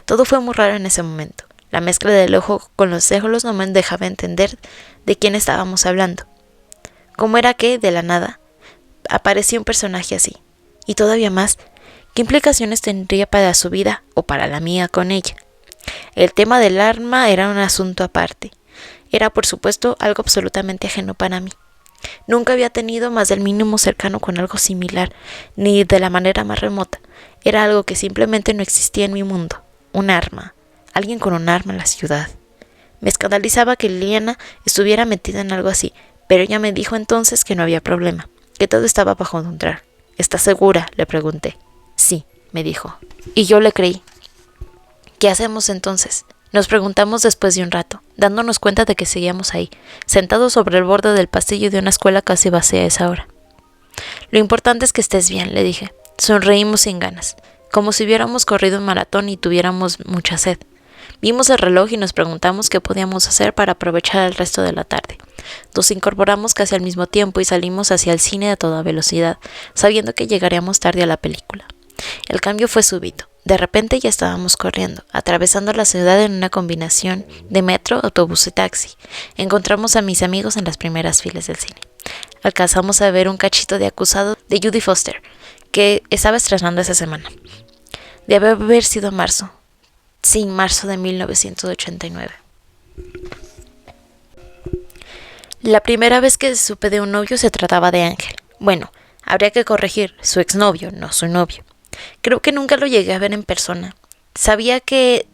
Todo fue muy raro en ese momento. La mezcla del ojo con los celos no me dejaba entender de quién estábamos hablando. ¿Cómo era que, de la nada, aparecía un personaje así. Y todavía más, ¿qué implicaciones tendría para su vida o para la mía con ella? El tema del arma era un asunto aparte. Era, por supuesto, algo absolutamente ajeno para mí. Nunca había tenido más del mínimo cercano con algo similar, ni de la manera más remota. Era algo que simplemente no existía en mi mundo. Un arma. Alguien con un arma en la ciudad. Me escandalizaba que Liliana estuviera metida en algo así, pero ella me dijo entonces que no había problema, que todo estaba bajo control. ¿Estás segura?, le pregunté. Sí, me dijo. Y yo le creí. ¿Qué hacemos entonces?, nos preguntamos después de un rato, dándonos cuenta de que seguíamos ahí, sentados sobre el borde del pasillo de una escuela casi vacía a esa hora. Lo importante es que estés bien, le dije. Sonreímos sin ganas, como si hubiéramos corrido un maratón y tuviéramos mucha sed. Vimos el reloj y nos preguntamos qué podíamos hacer para aprovechar el resto de la tarde. Nos incorporamos casi al mismo tiempo y salimos hacia el cine a toda velocidad, sabiendo que llegaríamos tarde a la película. El cambio fue súbito. De repente ya estábamos corriendo, atravesando la ciudad en una combinación de metro, autobús y taxi. Encontramos a mis amigos en las primeras filas del cine. Alcanzamos a ver un cachito de Acusado de Judy Foster, que estaba estrenando esa semana. Debe haber sido marzo. Sí, marzo de 1989. La primera vez que supe de un novio se trataba de Ángel. Bueno, habría que corregir, su exnovio, no su novio. Creo que nunca lo llegué a ver en persona. Sabía que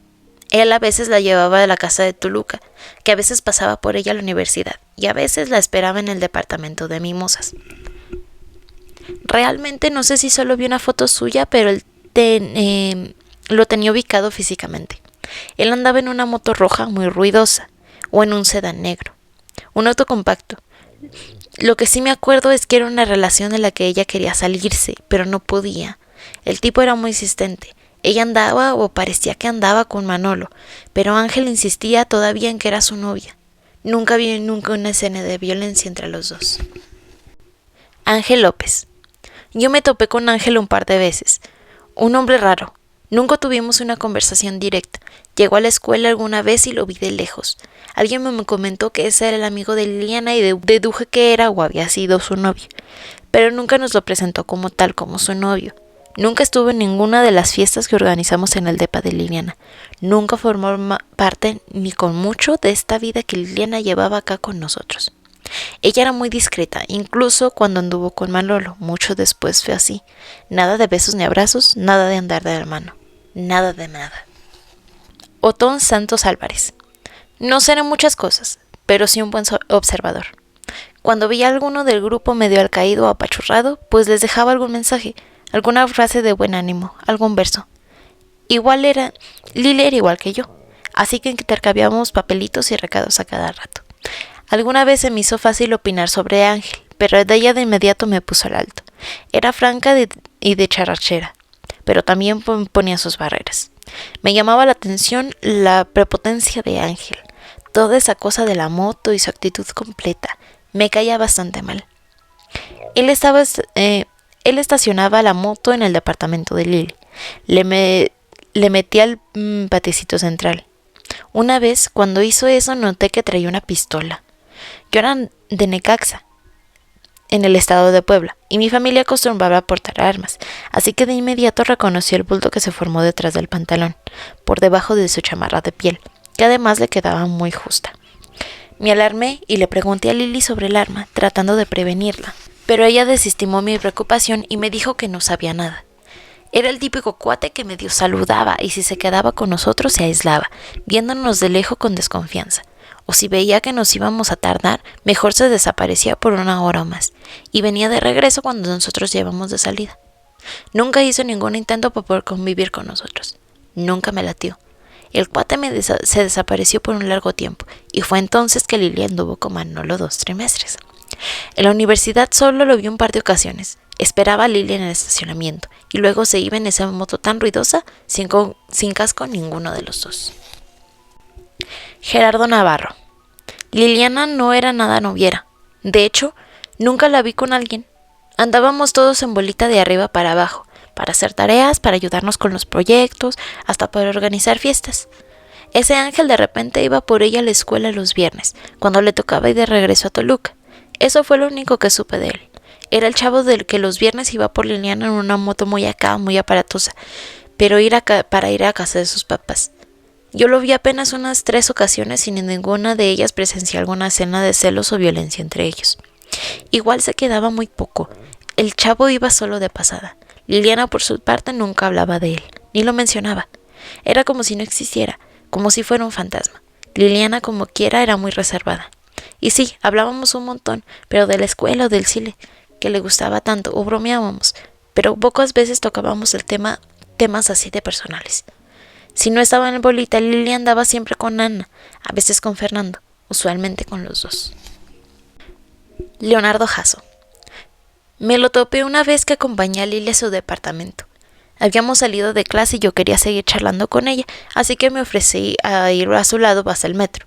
él a veces la llevaba de la casa de Toluca, que a veces pasaba por ella a la universidad y a veces la esperaba en el departamento de Mimosas. Realmente no sé si solo vi una foto suya, pero lo tenía ubicado físicamente. Él andaba en una moto roja muy ruidosa o en un sedán negro, un auto compacto. Lo que sí me acuerdo es que era una relación en la que ella quería salirse, pero no podía. El tipo era muy insistente. Ella andaba o parecía que andaba con Manolo, pero Ángel insistía todavía en que era su novia. Nunca vi una escena de violencia entre los dos. Ángel López. Yo me topé con Ángel un par de veces. Un hombre raro. Nunca tuvimos una conversación directa. Llegó a la escuela alguna vez y lo vi de lejos. Alguien me comentó que ese era el amigo de Liliana y deduje que era o había sido su novio. Pero nunca nos lo presentó como tal, como su novio. Nunca estuvo en ninguna de las fiestas que organizamos en el depa de Liliana. Nunca formó parte ni con mucho de esta vida que Liliana llevaba acá con nosotros. Ella era muy discreta, incluso cuando anduvo con Manolo. Mucho después fue así. Nada de besos ni abrazos, nada de andar de la mano. Nada de nada. Otón Santos Álvarez. No seré muchas cosas, pero sí un buen observador. Cuando veía a alguno del grupo medio alcaído o apachurrado, pues les dejaba algún mensaje, alguna frase de buen ánimo, algún verso. Lili era igual que yo, así que intercambiábamos papelitos y recados a cada rato. Alguna vez se me hizo fácil opinar sobre Ángel, pero de ella de inmediato me puso al alto. Era franca y de charrachera, pero también ponía sus barreras. Me llamaba la atención la prepotencia de Ángel, toda esa cosa de la moto y su actitud completa. Me caía bastante mal. Él estacionaba la moto en el departamento de Lili. Le metí al patiecito central. Una vez, cuando hizo eso, noté que traía una pistola. Yo era de Necaxa, en el estado de Puebla, y mi familia acostumbraba a portar armas, así que de inmediato reconocí el bulto que se formó detrás del pantalón, por debajo de su chamarra de piel, que además le quedaba muy justa. Me alarmé y le pregunté a Lili sobre el arma, tratando de prevenirla, pero ella desestimó mi preocupación y me dijo que no sabía nada. Era el típico cuate que medio saludaba y si se quedaba con nosotros se aislaba, viéndonos de lejos con desconfianza. O si veía que nos íbamos a tardar, mejor se desaparecía por una hora o más, y venía de regreso cuando nosotros llevamos de salida. Nunca hizo ningún intento por poder convivir con nosotros. Nunca me latió. El cuate se desapareció por un largo tiempo, y fue entonces que Lili anduvo con Manolo 2 trimestres. En la universidad solo lo vi un par de ocasiones. Esperaba a Lili en el estacionamiento, y luego se iba en esa moto tan ruidosa, sin casco ninguno de los dos. Gerardo Navarro. Liliana no era nada noviera. De hecho, nunca la vi con alguien. Andábamos todos en bolita de arriba para abajo, para hacer tareas, para ayudarnos con los proyectos, hasta para organizar fiestas. Ese Ángel de repente iba por ella a la escuela los viernes, cuando le tocaba ir de regreso a Toluca. Eso fue lo único que supe de él. Era el chavo del que los viernes iba por Liliana en una moto muy acá, muy aparatosa, pero para ir a casa de sus papás. Yo lo vi apenas unas 3 ocasiones y en ninguna de ellas presencié alguna escena de celos o violencia entre ellos. Igual se quedaba muy poco. El chavo iba solo de pasada. Liliana, por su parte, nunca hablaba de él, ni lo mencionaba. Era como si no existiera, como si fuera un fantasma. Liliana, como quiera, era muy reservada. Y sí, hablábamos un montón, pero de la escuela o del cine, que le gustaba tanto, o bromeábamos, pero pocas veces tocábamos temas así de personales. Si no estaba en el bolita, Lili andaba siempre con Ana, a veces con Fernando, usualmente con los dos. Leonardo Jasso. Me lo topé una vez que acompañé a Lili a su departamento. Habíamos salido de clase y yo quería seguir charlando con ella, así que me ofrecí a ir a su lado hasta el metro.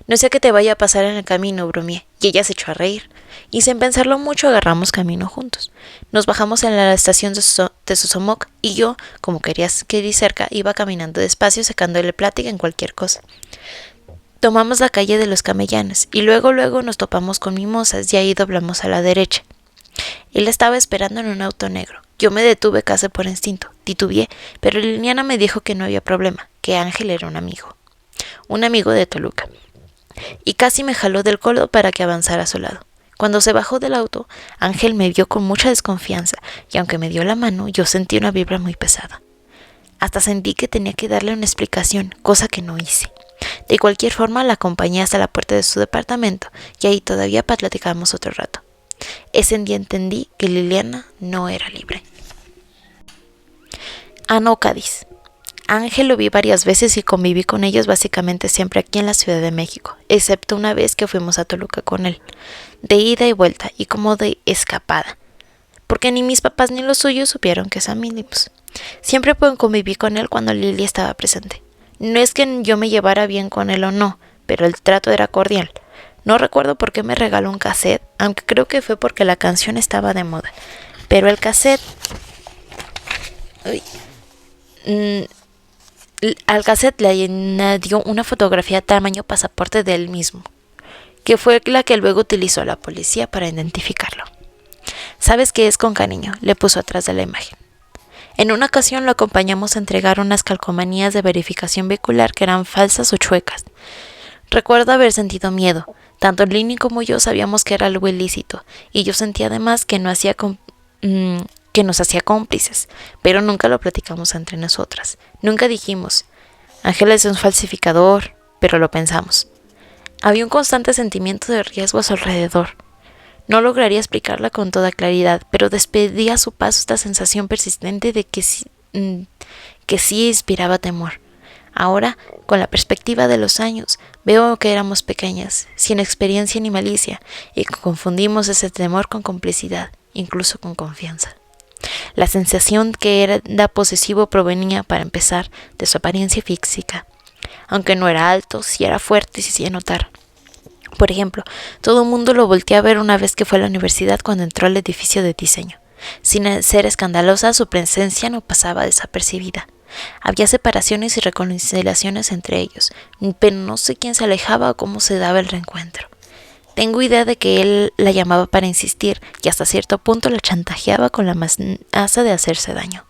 No sé qué te vaya a pasar en el camino, bromeé, y ella se echó a reír. Y sin pensarlo mucho agarramos camino juntos. Nos bajamos en la estación de Sosomoc y yo, como quería ir cerca, iba caminando despacio sacándole plática en cualquier cosa. Tomamos la calle de los Camellanes y luego nos topamos con Mimosas y ahí doblamos a la derecha. Él estaba esperando en un auto negro. Yo me detuve casi por instinto, titubeé, pero Liliana me dijo que no había problema, que Ángel era un amigo de Toluca. Y casi me jaló del codo para que avanzara a su lado. Cuando se bajó del auto, Ángel me vio con mucha desconfianza y aunque me dio la mano, yo sentí una vibra muy pesada. Hasta sentí que tenía que darle una explicación, cosa que no hice. De cualquier forma, la acompañé hasta la puerta de su departamento y ahí todavía platicamos otro rato. Ese día entendí que Liliana no era libre. Ano Cádiz. Ángel lo vi varias veces y conviví con ellos básicamente siempre aquí en la Ciudad de México, excepto una vez que fuimos a Toluca con él, de ida y vuelta y como de escapada, porque ni mis papás ni los suyos supieron que es amigos. Siempre conviví con él cuando Lili estaba presente. No es que yo me llevara bien con él o no, pero el trato era cordial. No recuerdo por qué me regaló un cassette, aunque creo que fue porque la canción estaba de moda, pero el cassette... Al cassette le añadió una fotografía tamaño pasaporte de él mismo, que fue la que luego utilizó la policía para identificarlo. ¿Sabes qué es con cariño?, le puso atrás de la imagen. En una ocasión lo acompañamos a entregar unas calcomanías de verificación vehicular que eran falsas o chuecas. Recuerdo haber sentido miedo. Tanto Lini como yo sabíamos que era algo ilícito, y yo sentía además que nos hacía cómplices, pero nunca lo platicamos entre nosotras. Nunca dijimos, Ángel es un falsificador, pero lo pensamos. Había un constante sentimiento de riesgo a su alrededor. No lograría explicarla con toda claridad, pero despedía a su paso esta sensación persistente de que sí inspiraba temor. Ahora, con la perspectiva de los años, veo que éramos pequeñas, sin experiencia ni malicia, y que confundimos ese temor con complicidad, incluso con confianza. La sensación que era posesivo provenía, para empezar, de su apariencia física. Aunque no era alto, sí era fuerte y se hacía notar. Por ejemplo, todo el mundo lo volteó a ver una vez que fue a la universidad cuando entró al edificio de diseño. Sin ser escandalosa, su presencia no pasaba desapercibida. Había separaciones y reconciliaciones entre ellos, pero no sé quién se alejaba o cómo se daba el reencuentro. Tengo idea de que él la llamaba para insistir y hasta cierto punto la chantajeaba con la amenaza de hacerse daño.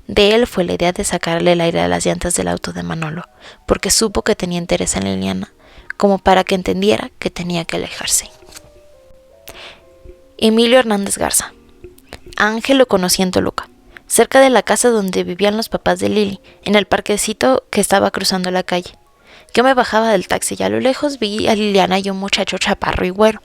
De él fue la idea de sacarle el aire a las llantas del auto de Manolo, porque supo que tenía interés en Liliana, como para que entendiera que tenía que alejarse. Emilio Hernández Garza. Ángel lo conocí en Toluca, cerca de la casa donde vivían los papás de Lili, en el parquecito que estaba cruzando la calle. Yo me bajaba del taxi y a lo lejos vi a Liliana y un muchacho chaparro y güero,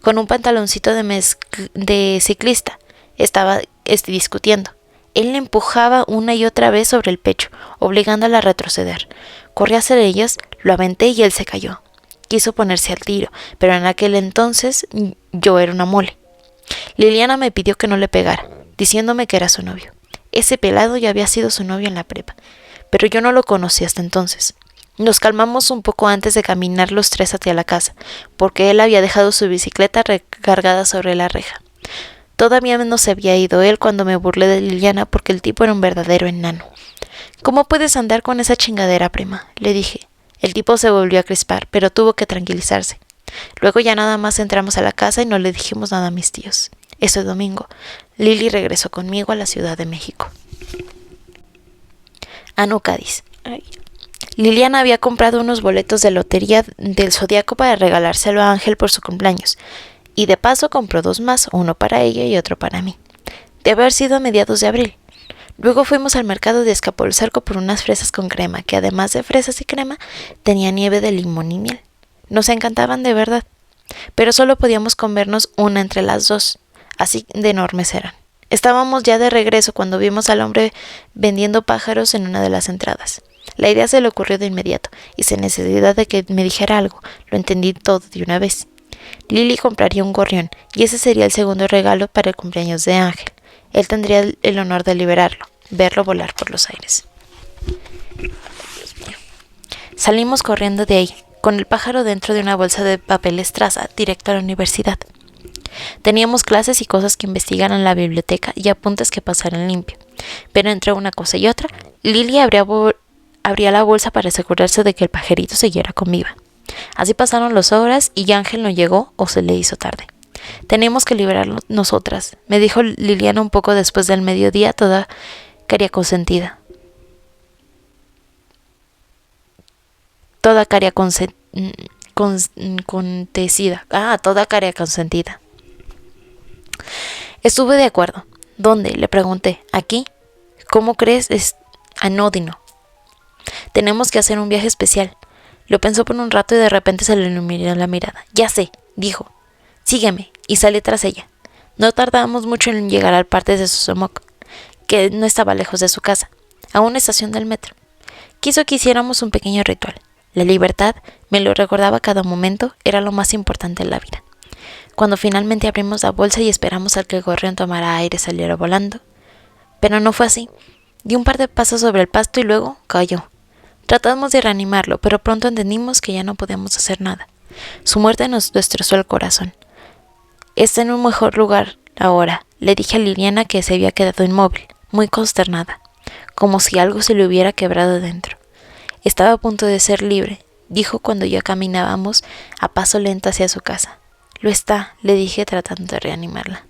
con un pantaloncito de ciclista. Estaba discutiendo. Él le empujaba una y otra vez sobre el pecho, obligándola a retroceder. Corrí hacia ellos, lo aventé y él se cayó. Quiso ponerse al tiro, pero en aquel entonces yo era una mole. Liliana me pidió que no le pegara, diciéndome que era su novio. Ese pelado ya había sido su novio en la prepa, pero yo no lo conocí hasta entonces. Nos calmamos un poco antes de caminar los tres hacia la casa, porque él había dejado su bicicleta recargada sobre la reja. Todavía no se había ido él cuando me burlé de Liliana porque el tipo era un verdadero enano. ¿Cómo puedes andar con esa chingadera, prima?, le dije. El tipo se volvió a crispar, pero tuvo que tranquilizarse. Luego ya nada más entramos a la casa y no le dijimos nada a mis tíos. Ese domingo, Lily regresó conmigo a la Ciudad de México. Ano Cádiz. Liliana había comprado unos boletos de lotería del Zodiaco para regalárselo a Ángel por su cumpleaños, y de paso compró 2 más, uno para ella y otro para mí. Debe haber sido a mediados de abril. Luego fuimos al mercado de Escaposalco por unas fresas con crema, que además de fresas y crema, tenía nieve de limón y miel. Nos encantaban de verdad, pero solo podíamos comernos una entre las dos, así de enormes eran. Estábamos ya de regreso cuando vimos al hombre vendiendo pájaros en una de las entradas. La idea se le ocurrió de inmediato, y sin necesidad de que me dijera algo, lo entendí todo de una vez. Lily compraría un gorrión, y ese sería el segundo regalo para el cumpleaños de Ángel. Él tendría el honor de liberarlo, verlo volar por los aires. Salimos corriendo de ahí, con el pájaro dentro de una bolsa de papel estraza, directo a la universidad. Teníamos clases y cosas que investigar en la biblioteca y apuntes que pasar en limpio. Pero entre una cosa y otra, Lily abría la bolsa para asegurarse de que el pajarito siguiera con vida. Así pasaron las horas y Ángel no llegó o se le hizo tarde. Tenemos que liberarlo nosotras, me dijo Liliana un poco después del mediodía, toda caria consentida. Toda caria consentida. Estuve de acuerdo. ¿Dónde? Le pregunté. ¿Aquí? ¿Cómo crees? Es anodino. Tenemos que hacer un viaje especial. Lo pensó por un rato y de repente se le iluminó la mirada. Ya sé, dijo. Sígueme, y salí tras ella. No tardábamos mucho en llegar al parque de Sosomoc, que no estaba lejos de su casa, a una estación del metro. Quiso que hiciéramos un pequeño ritual. La libertad, me lo recordaba a cada momento, era lo más importante en la vida. Cuando finalmente abrimos la bolsa y esperamos al que el gorrión tomara aire y saliera volando. Pero no fue así. Dio un par de pasos sobre el pasto y luego cayó. Tratamos de reanimarlo, pero pronto entendimos que ya no podíamos hacer nada. Su muerte nos destrozó el corazón. Está en un mejor lugar ahora, le dije a Liliana, que se había quedado inmóvil, muy consternada, como si algo se le hubiera quebrado dentro. Estaba a punto de ser libre, dijo cuando ya caminábamos a paso lento hacia su casa. Lo está, le dije tratando de reanimarla.